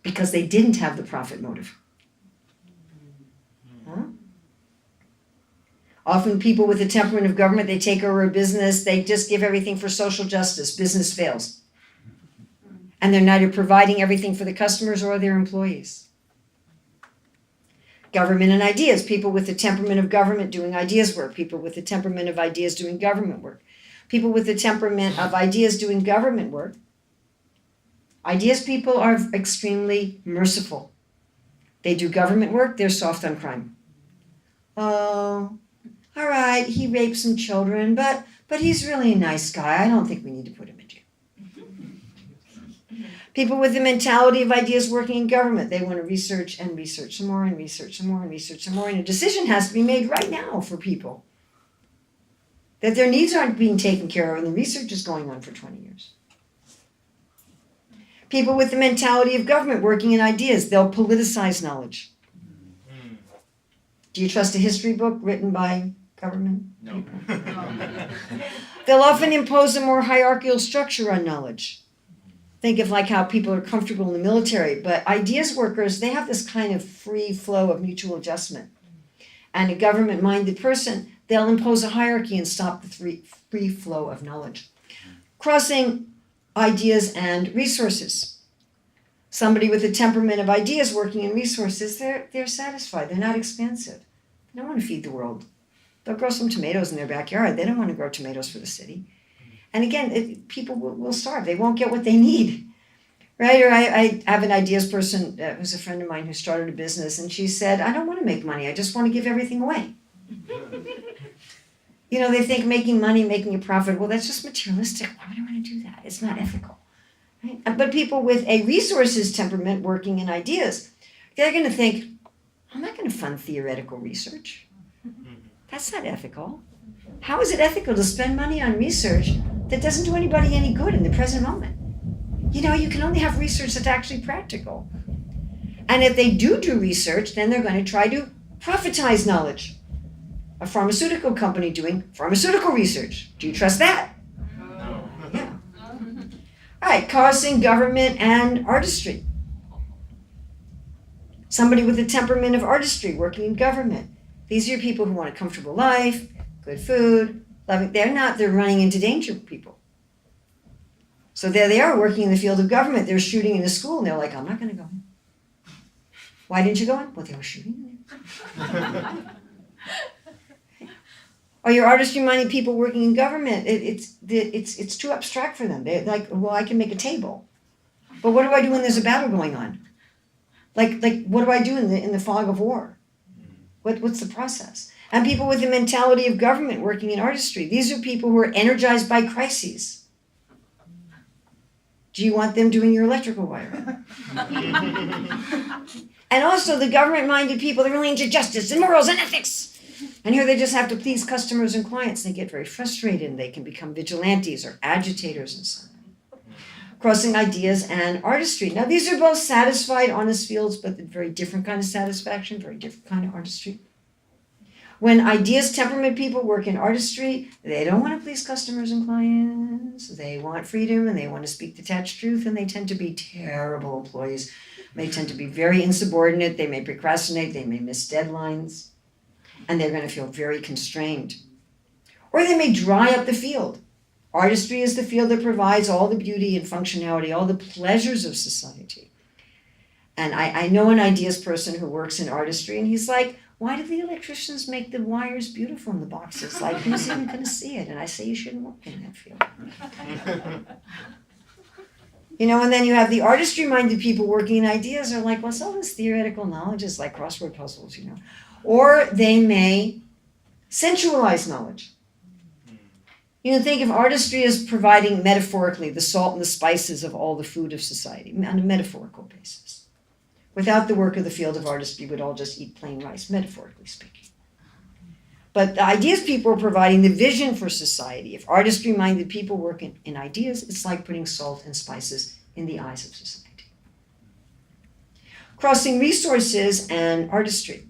Because they didn't have the profit motive. Huh? Often people with the temperament of government, they take over a business, they just give everything for social justice. Business fails. And they're neither providing everything for the customers or their employees. Government and ideas. People with the temperament of government doing ideas work. People with the temperament of ideas doing government work. People with the temperament of ideas doing government work. Ideas people are extremely merciful. They do government work, they're soft on crime. Oh, all right, he raped some children, but he's really a nice guy. I don't think we need to put him in jail. People with the mentality of ideas working in government, they want to research and research some more and research some more and research some more. And a decision has to be made right now for people. That their needs aren't being taken care of and the research is going on for 20 years. People with the mentality of government working in ideas, they'll politicize knowledge. Do you trust a history book written by government people? No. They'll often impose a more hierarchical structure on knowledge. Think of like how people are comfortable in the military, but ideas workers, they have this kind of free flow of mutual adjustment. And a government-minded person, they'll impose a hierarchy and stop the free flow of knowledge. Crossing ideas and resources. Somebody with a temperament of ideas working in resources, they're satisfied, they're not expansive. They don't want to feed the world. They'll grow some tomatoes in their backyard. They don't want to grow tomatoes for the city. And again, people will starve. They won't get what they need, right? Or I have an ideas person who's a friend of mine who started a business, and she said, I don't want to make money. I just want to give everything away. You know, they think making money, making a profit, well, that's just materialistic. Why would I want to do that? It's not ethical, right? But people with a resources temperament working in ideas, they're going to think, I'm not going to fund theoretical research. That's not ethical. How is it ethical to spend money on research that doesn't do anybody any good in the present moment? You know, you can only have research that's actually practical. And if they do research, then they're going to try to profitize knowledge. A pharmaceutical company doing pharmaceutical research. Do you trust that? No. Yeah. All right, crossing government and artistry. Somebody with a temperament of artistry working in government. These are people who want a comfortable life, good food, loving. They're running into danger, people. So there they are working in the field of government. They're shooting in a school and they're like, I'm not going to go in. Why didn't you go in? Well, they were shooting in there. Or your artistry-minded people working in government, it's too abstract for them. They're like, well, I can make a table. But what do I do when there's a battle going on? Like what do I do in the fog of war? What's the process? And people with the mentality of government working in artistry, these are people who are energized by crises. Do you want them doing your electrical wiring? And also the government-minded people, they're really into justice and morals and ethics. And here they just have to please customers and clients. They get very frustrated and they can become vigilantes or agitators and so on. Crossing ideas and artistry. Now these are both satisfied, honest fields, but very different kind of satisfaction, very different kind of artistry. When ideas temperament people work in artistry, they don't want to please customers and clients. They want freedom and they want to speak detached truth, and they tend to be terrible employees. They tend to be very insubordinate. They may procrastinate. They may miss deadlines. And they're going to feel very constrained. Or they may dry up the field. Artistry is the field that provides all the beauty and functionality, all the pleasures of society. And I know an ideas person who works in artistry, and he's like, why do the electricians make the wires beautiful in the boxes? Like, who's even going to see it? And I say, you shouldn't work in that field. You know, and then you have the artistry-minded people working in ideas are like, what's all this theoretical knowledge? It's like crossword puzzles, you know. Or they may sensualize knowledge. You know, think of artistry as providing metaphorically the salt and the spices of all the food of society on a metaphorical basis. Without the work of the field of artistry, we would all just eat plain rice, metaphorically speaking. But the ideas people are providing the vision for society. If artistry-minded people work in ideas, it's like putting salt and spices in the eyes of society. Crossing resources and artistry.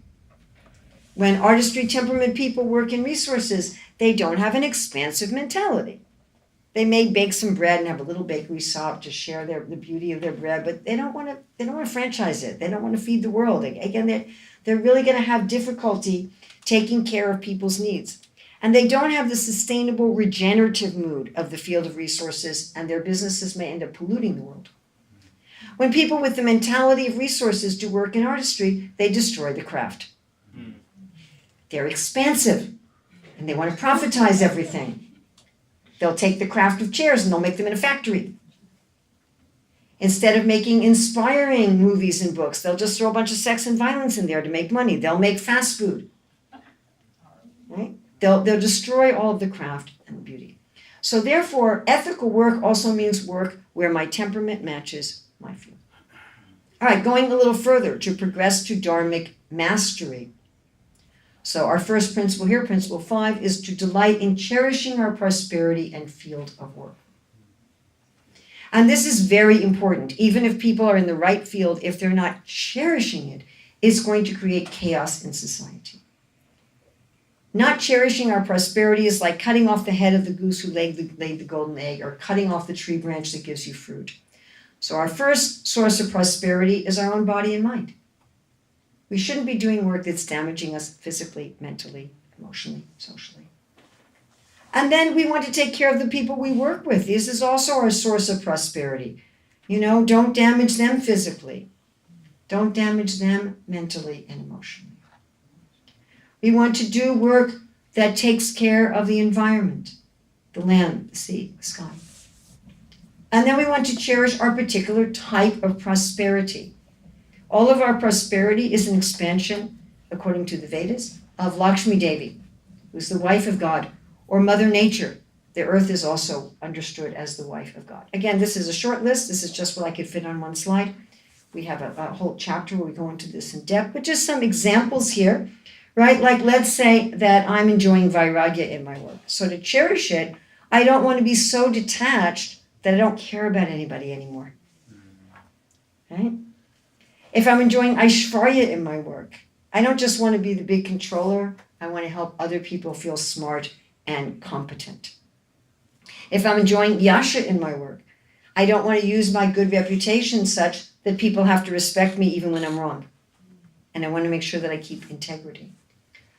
When artistry temperament people work in resources, they don't have an expansive mentality. They may bake some bread and have a little bakery shop to share the beauty of their bread, but they don't want to franchise it. They don't want to feed the world. Again, they're really going to have difficulty taking care of people's needs. And they don't have the sustainable regenerative mood of the field of resources, and their businesses may end up polluting the world. When people with the mentality of resources do work in artistry, they destroy the craft. They're expansive, and they want to profitize everything. They'll take the craft of chairs and they'll make them in a factory. Instead of making inspiring movies and books, they'll just throw a bunch of sex and violence in there to make money. They'll make fast food. Right? They'll destroy all of the craft and the beauty. So therefore, ethical work also means work where my temperament matches my field. All right, going a little further to progress to Dharmic mastery. So our first principle here, principle 5, is to delight in cherishing our prosperity and field of work. And this is very important. Even if people are in the right field, if they're not cherishing it, it's going to create chaos in society. Not cherishing our prosperity is like cutting off the head of the goose who laid the golden egg, or cutting off the tree branch that gives you fruit. So our first source of prosperity is our own body and mind. We shouldn't be doing work that's damaging us physically, mentally, emotionally, socially. And then we want to take care of the people we work with. This is also our source of prosperity. You know, don't damage them physically. Don't damage them mentally and emotionally. We want to do work that takes care of the environment, the land, the sea, the sky. And then we want to cherish our particular type of prosperity. All of our prosperity is an expansion, according to the Vedas, of Lakshmi Devi, who's the wife of God, or Mother Nature. The earth is also understood as the wife of God. Again, this is a short list. This is just what I could fit on one slide. We have a whole chapter where we go into this in depth, but just some examples here, right? Like, let's say that I'm enjoying vairagya in my work. So to cherish it, I don't want to be so detached that I don't care about anybody anymore, right? If I'm enjoying aishvarya in my work, I don't just want to be the big controller. I want to help other people feel smart and competent. If I'm enjoying yasha in my work, I don't want to use my good reputation such that people have to respect me even when I'm wrong. And I want to make sure that I keep integrity.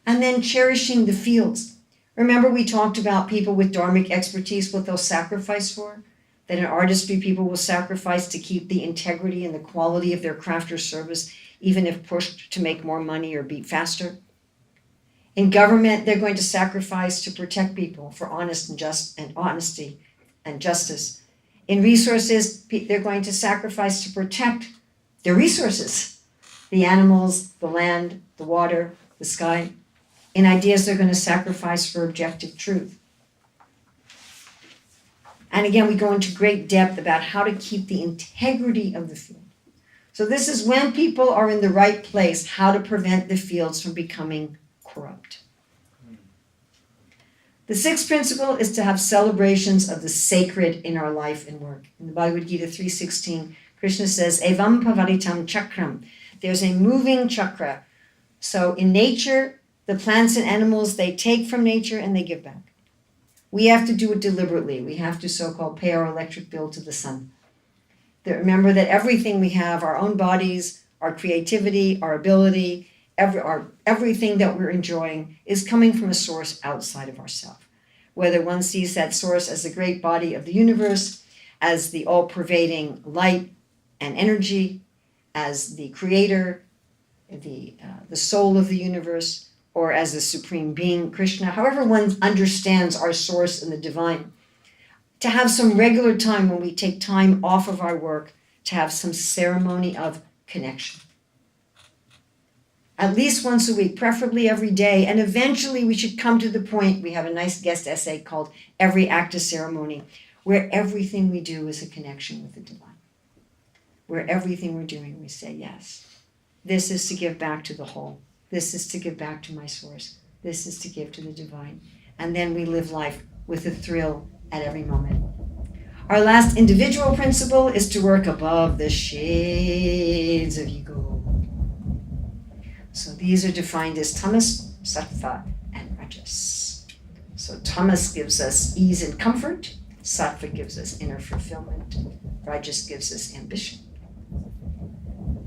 And then cherishing the fields. Remember we talked about people with dharmic expertise, what they'll sacrifice for? That in artistry, people will sacrifice to keep the integrity and the quality of their craft or service, even if pushed to make more money or be faster. In government, they're going to sacrifice to protect people for honesty and justice. In resources, they're going to sacrifice to protect their resources, the animals, the land, the water, the sky. In ideas, they're going to sacrifice for objective truth. And again, we go into great depth about how to keep the integrity of the field. So this is when people are in the right place, how to prevent the fields from becoming corrupt. The sixth principle is to have celebrations of the sacred in our life and work. In the Bhagavad Gita 3:16, Krishna says, Evam pavaritam chakram. There's a moving chakra. So in nature, the plants and animals, they take from nature and they give back. We have to do it deliberately. We have to so-called pay our electric bill to the sun. Remember that everything we have, our own bodies, our creativity, our ability, everything that we're enjoying is coming from a source outside of ourselves. Whether one sees that source as the great body of the universe, as the all-pervading light and energy, as the creator, the soul of the universe, or as the supreme being, Krishna, however one understands our source in the divine, to have some regular time when we take time off of our work, to have some ceremony of connection. At least once a week, preferably every day, and eventually we should come to the point, we have a nice guest essay called Every Act is Ceremony, where everything we do is a connection with the divine. Where everything we're doing, we say, yes, this is to give back to the whole. This is to give back to my source. This is to give to the divine. And then we live life with a thrill at every moment. Our last individual principle is to work above the shades of ego. So these are defined as tamas, sattva, and rajas. So tamas gives us ease and comfort. Sattva gives us inner fulfillment. Rajas gives us ambition.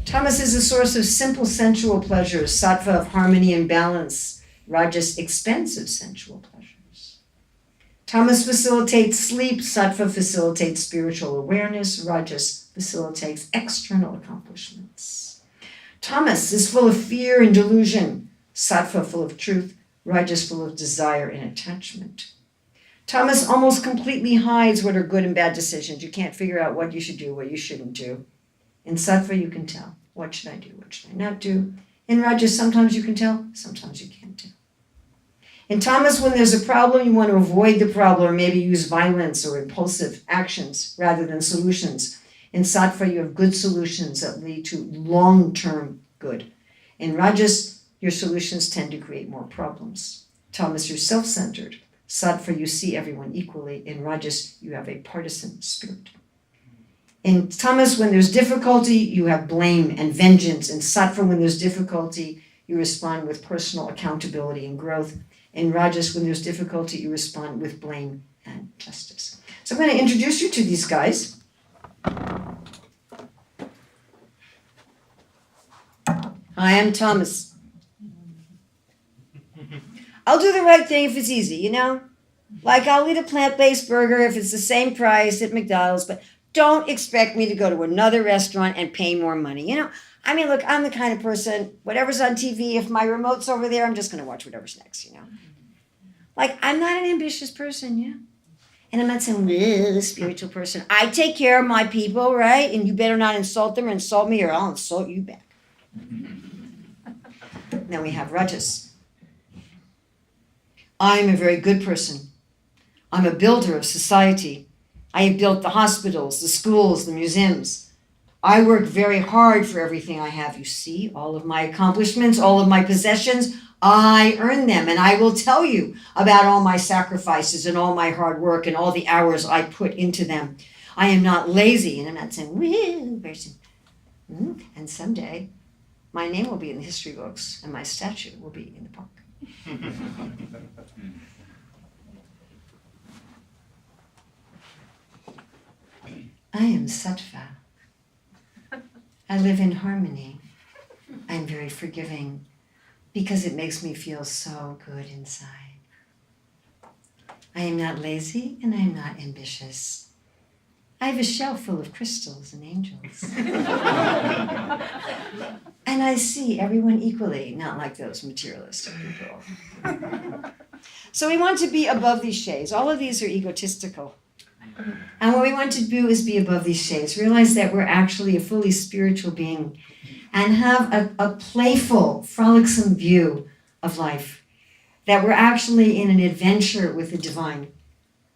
Tamas is a source of simple sensual pleasures, sattva of harmony and balance, rajas expansive sensual pleasures. Tamas facilitates sleep, sattva facilitates spiritual awareness, rajas facilitates external accomplishments. Tamas is full of fear and delusion, sattva full of truth, rajas full of desire and attachment. Tamas almost completely hides what are good and bad decisions. You can't figure out what you should do, what you shouldn't do. In sattva, you can tell. What should I do? What should I not do? In rajas, sometimes you can tell, sometimes you can't tell. In tamas, when there's a problem, you want to avoid the problem or maybe use violence or impulsive actions rather than solutions. In sattva, you have good solutions that lead to long-term good. In rajas, your solutions tend to create more problems. Tamas, you're self-centered. Sattva, you see everyone equally. In rajas, you have a partisan spirit. In tamas, when there's difficulty, you have blame and vengeance. In sattva, when there's difficulty, you respond with personal accountability and growth. In rajas, when there's difficulty, you respond with blame and justice. So I'm going to introduce you to these guys. I am tamas. I'll do the right thing if it's easy, you know? Like I'll eat a plant-based burger if it's the same price at McDonald's, but don't expect me to go to another restaurant and pay more money, you know? I mean, look, I'm the kind of person, whatever's on TV, if my remote's over there, I'm just gonna watch whatever's next, you know? Like, I'm not an ambitious person, yeah? And I'm not some spiritual person. I take care of my people, right? And you better not insult them or insult me or I'll insult you back. Then we have Rajas. I'm a very good person. I'm a builder of society. I have built the hospitals, the schools, the museums. I work very hard for everything I have. You see, all of my accomplishments, all of my possessions, I earn them. And I will tell you about all my sacrifices and all my hard work and all the hours I put into them. I am not lazy, and I'm not saying, woo, person. And someday, my name will be in the history books, and my statue will be in the park. I am sattva. I live in harmony. I'm very forgiving because it makes me feel so good inside. I am not lazy and I am not ambitious. I have a shelf full of crystals and angels. And I see everyone equally, not like those materialistic people. So we want to be above these shades. All of these are egotistical. And what we want to do is be above these shades, realize that we're actually a fully spiritual being and have a playful, frolicsome view of life, that we're actually in an adventure with the divine.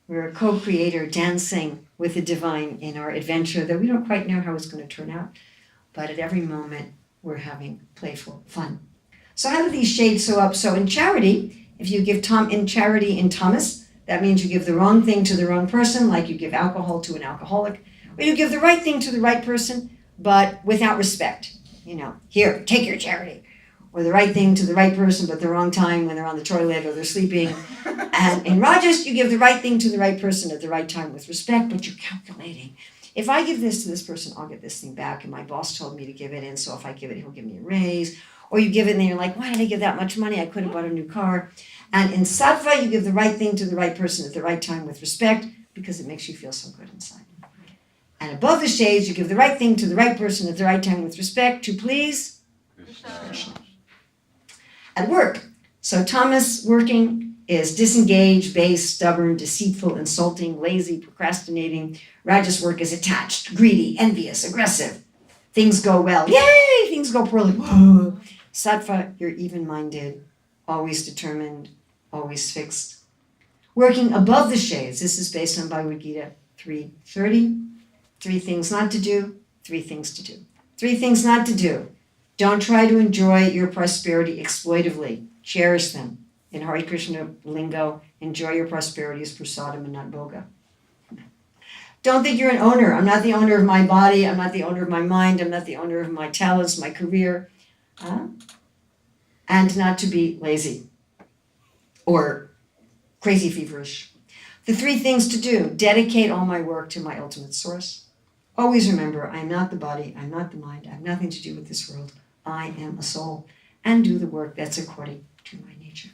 We're a co-creator dancing with the divine in our adventure that we don't quite know how it's going to turn out, but at every moment we're having playful fun. So how do these shades show up? So in charity, if you give in charity in Thomas, that means you give the wrong thing to the wrong person, like you give alcohol to an alcoholic, or you give the right thing to the right person, but without respect. You know, here, take your charity. Or the right thing to the right person, but the wrong time when they're on the toilet or they're sleeping. And in Rajas, you give the right thing to the right person at the right time with respect, but you're calculating. If I give this to this person, I'll get this thing back, and my boss told me to give it, and so if I give it, he'll give me a raise. Or you give it, and then you're like, why did I give that much money? I could have bought a new car. And in Sattva, you give the right thing to the right person at the right time with respect, because it makes you feel so good inside. And above the shades, you give the right thing to the right person at the right time with respect to please Krishna. At work, so Thomas working is disengaged, base, stubborn, deceitful, insulting, lazy, procrastinating. Rajas work is attached, greedy, envious, aggressive. Things go well, yay! Things go poorly, whoa. Sattva, you're even-minded, always determined, always fixed. Working above the shades, this is based on Bhagavad Gita 3:30. 3 things not to do, 3 things to do. 3 things not to do. Don't try to enjoy your prosperity exploitively. Cherish them. In Hare Krishna lingo, enjoy your prosperity as prasadam and not bhoga. Don't think you're an owner. I'm not the owner of my body. I'm not the owner of my mind. I'm not the owner of my talents, my career. And not to be lazy or crazy feverish. The 3 things to do. Dedicate all my work to my ultimate source. Always remember, I am not the body. I'm not the mind. I have nothing to do with this world. I am a soul. And do the work that's according to my nature.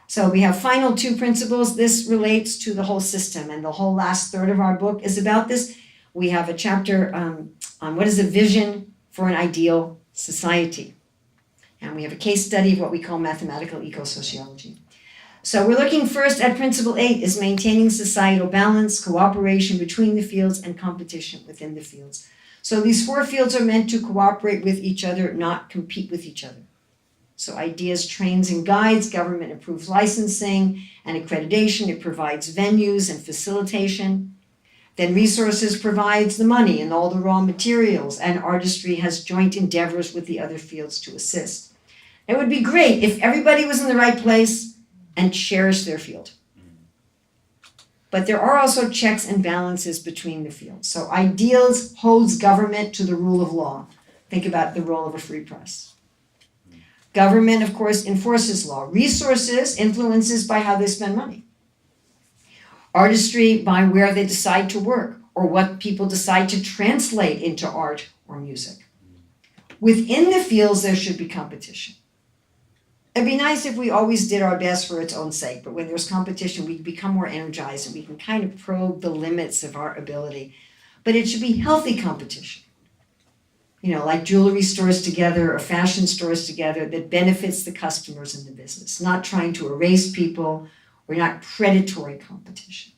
So we have final 2 principles. This relates to the whole system, and the whole last third of our book is about this. We have a chapter on what is a vision for an ideal society. And we have a case study of what we call mathematical eco-sociology. So we're looking first at principle 8 is maintaining societal balance, cooperation between the fields, and competition within the fields. So these 4 fields are meant to cooperate with each other, not compete with each other. So ideas, trains, and guides, government improves licensing and accreditation, it provides venues and facilitation. Then resources provides the money and all the raw materials, and artistry has joint endeavors with the other fields to assist. It would be great if everybody was in the right place and cherished their field. But there are also checks and balances between the fields. So ideals holds government to the rule of law. Think about the role of a free press. Government, of course, enforces law. Resources influences by how they spend money. Artistry by where they decide to work or what people decide to translate into art or music. Within the fields, there should be competition. It'd be nice if we always did our best for its own sake, but when there's competition, we become more energized and we can kind of probe the limits of our ability. But it should be healthy competition. You know, like jewelry stores together or fashion stores together that benefits the customers in the business, not trying to erase people or not predatory competition.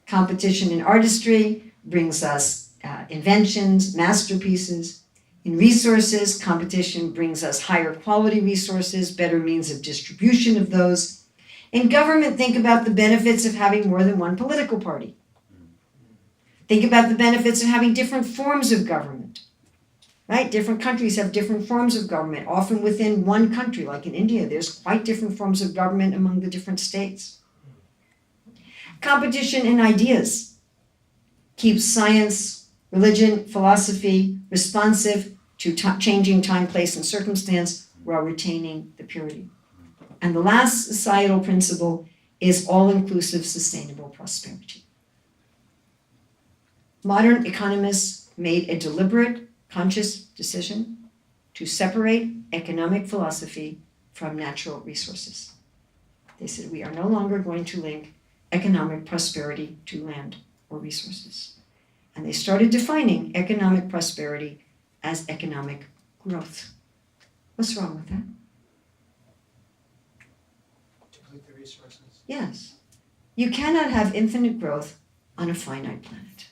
Competition in artistry brings us inventions, masterpieces. In resources, competition brings us higher quality resources, better means of distribution of those. In government, think about the benefits of having more than one political party. Think about the benefits of having different forms of government. Right? Different countries have different forms of government. Often within one country, like in India, there's quite different forms of government among the different states. Competition in ideas keeps science, religion, philosophy responsive to changing time, place, and circumstance while retaining the purity. And the last societal principle is all-inclusive sustainable prosperity. Modern economists made a deliberate, conscious decision to separate economic philosophy from natural resources. They said we are no longer going to link economic prosperity to land or resources. And they started defining economic prosperity as economic growth. What's wrong with that? Deplete the resources. Yes. You cannot have infinite growth on a finite planet.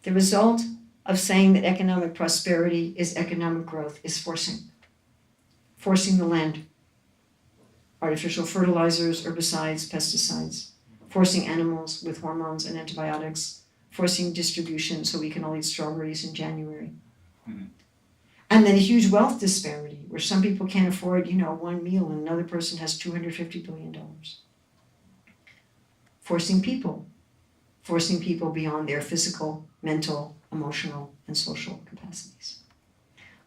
The result of saying that economic prosperity is economic growth is forcing the land. Artificial fertilizers, herbicides, pesticides, forcing animals with hormones and antibiotics, forcing distribution so we can all eat strawberries in January. Mm-hmm. And then a huge wealth disparity where some people can't afford, one meal and another person has $250 billion. Forcing people beyond their physical, mental, emotional, and social capacities.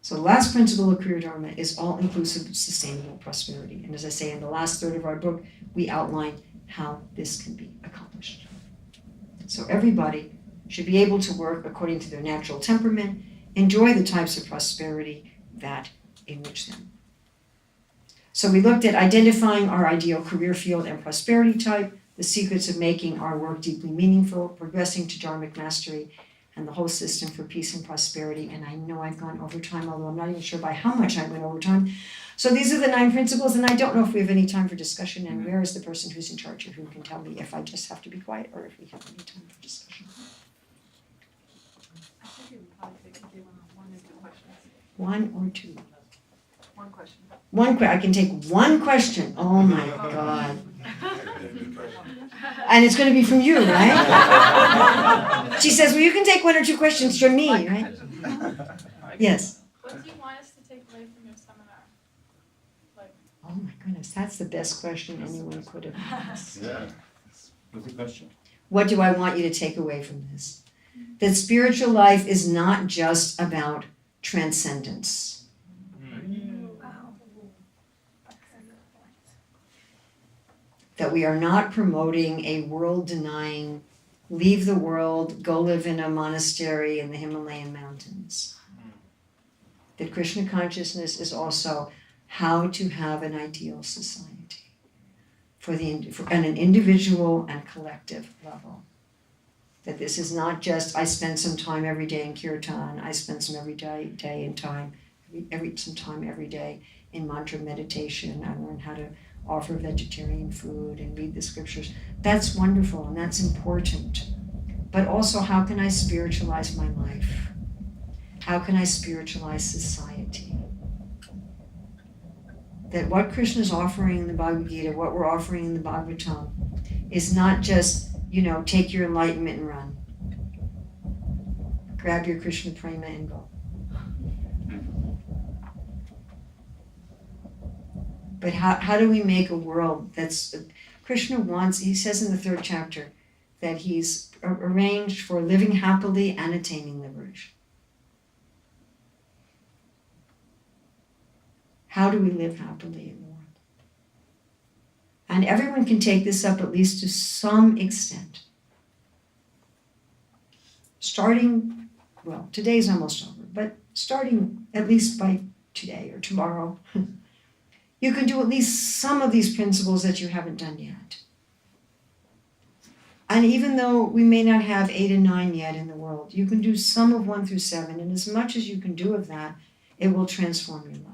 So the last principle of Kriya Dharma is all-inclusive, sustainable prosperity. And as I say, in the last third of our book, we outline how this can be accomplished. So everybody should be able to work according to their natural temperament, enjoy the types of prosperity that enrich them. So we looked at identifying our ideal career field and prosperity type, the secrets of making our work deeply meaningful, progressing to Dharmic mastery, and the whole system for peace and prosperity. And I know I've gone over time, although I'm not even sure by how much I went over time. So these are the 9 principles, and I don't know if we have any time for discussion, and where is the person who's in charge or who can tell me if I just have to be quiet or if we have any time for discussion. I think it would probably take maybe 1 or 2 questions. 1 or 2. 1 question. I can take 1 question. Oh my God. And it's going to be from you, right? She says, well, you can take 1 or 2 questions from me, right? Yes. What do you want us to take away from your seminar? Oh my goodness, that's the best question anyone could have asked. Yeah. What's the question? What do I want you to take away from this? That spiritual life is not just about transcendence. That we are not promoting a world-denying, leave the world, go live in a monastery in the Himalayan mountains. That Krishna consciousness is also how to have an ideal society for on an individual and collective level. That this is not just I spend some time every day in kirtan, I spend some every day in time, some time every day in mantra meditation, I learn how to offer vegetarian food and read the scriptures. That's wonderful and that's important. But also, how can I spiritualize my life? How can I spiritualize society? That what Krishna is offering in the Bhagavad Gita, what we're offering in the Bhagavatam, is not just, take your enlightenment and run. Grab your Krishna prema and go. But how do we make a world that's, Krishna wants, he says in the 3rd chapter, that he's arranged for living happily and attaining liberation. How do we live happily in the world? And everyone can take this up at least to some extent. Starting, today's almost over, but starting at least by today or tomorrow, you can do at least some of these principles that you haven't done yet. And even though we may not have 8 and 9 yet in the world, you can do some of 1 through 7, and as much as you can do of that, it will transform your life.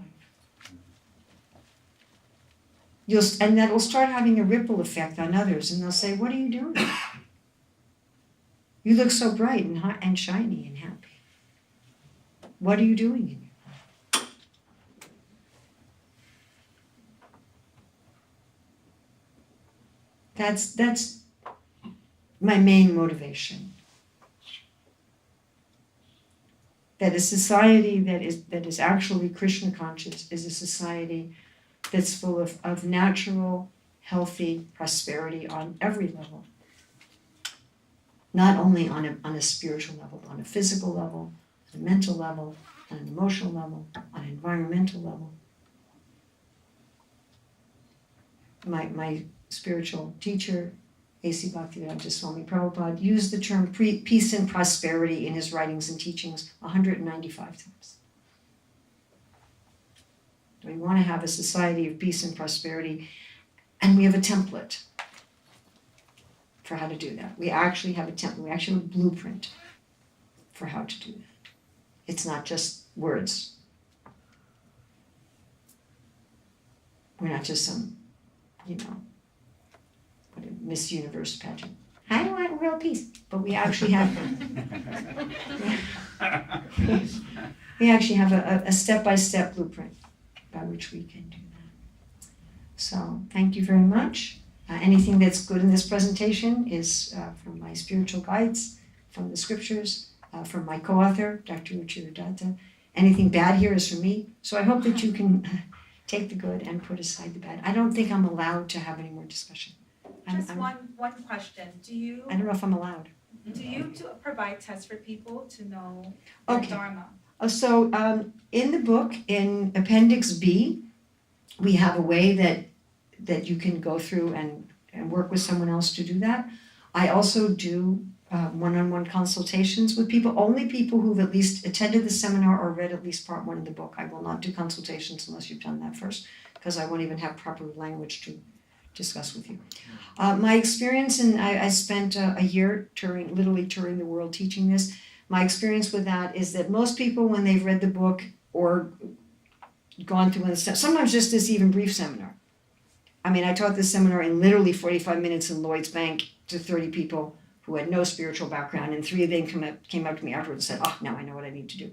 And that will start having a ripple effect on others, and they'll say, "What are you doing? You look so bright and hot and shiny and happy. What are you doing in your life?" That's my main motivation. That a society that is actually Krishna conscious is a society that's full of natural, healthy prosperity on every level. Not only on a spiritual level, but on a physical level, on a mental level, on an emotional level, on an environmental level. My spiritual teacher, A.C. Bhaktivedanta Swami Prabhupada, used the term peace and prosperity in his writings and teachings 195 times. We want to have a society of peace and prosperity, and we have a template for how to do that. We actually have a template, we actually have a blueprint for how to do that. It's not just words. We're not just some, Miss Universe pageant. I want world peace, but we actually have a step-by-step blueprint by which we can do that. So thank you very much. Anything that's good in this presentation is from my spiritual guides, from the scriptures, from my co-author, Dr. Ruchira Datta. Anything bad here is from me. So I hope that you can take the good and put aside the bad. I don't think I'm allowed to have any more discussion. Just one question. I don't know if I'm allowed. Do you provide tests for people to know Okay. Dharma? So in the book, in Appendix B, we have a way that you can go through and work with someone else to do that. I also do one-on-one consultations with people, only people who've at least attended the seminar or read at least part 1 of the book. I will not do consultations unless you've done that first, because I won't even have proper language to discuss with you. My experience, and I spent a year literally touring the world teaching this. My experience with that is that most people, when they've read the book or gone through sometimes just this even brief seminar. I mean, I taught this seminar in literally 45 minutes in Lloyd's Bank to 30 people who had no spiritual background, and 3 of them came up to me afterwards and said, "Oh, now I know what I need to do."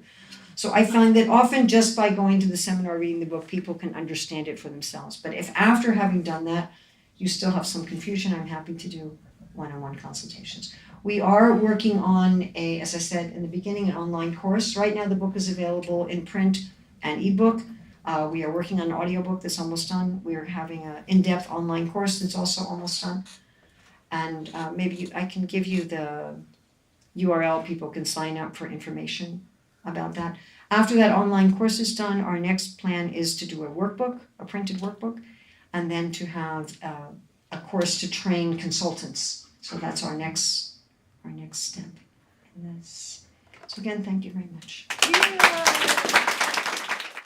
So I find that often just by going to the seminar, reading the book, people can understand it for themselves. But if after having done that, you still have some confusion, I'm happy to do one-on-one consultations. We are working on as I said in the beginning, an online course. Right now the book is available in print and ebook. We are working on an audiobook that's almost done. We are having an in-depth online course that's also almost done. And maybe I can give you the URL, people can sign up for information about that. After that online course is done, our next plan is to do a workbook, a printed workbook, and then to have a course to train consultants. So that's our next step in this. So again, thank you very much. Yeah.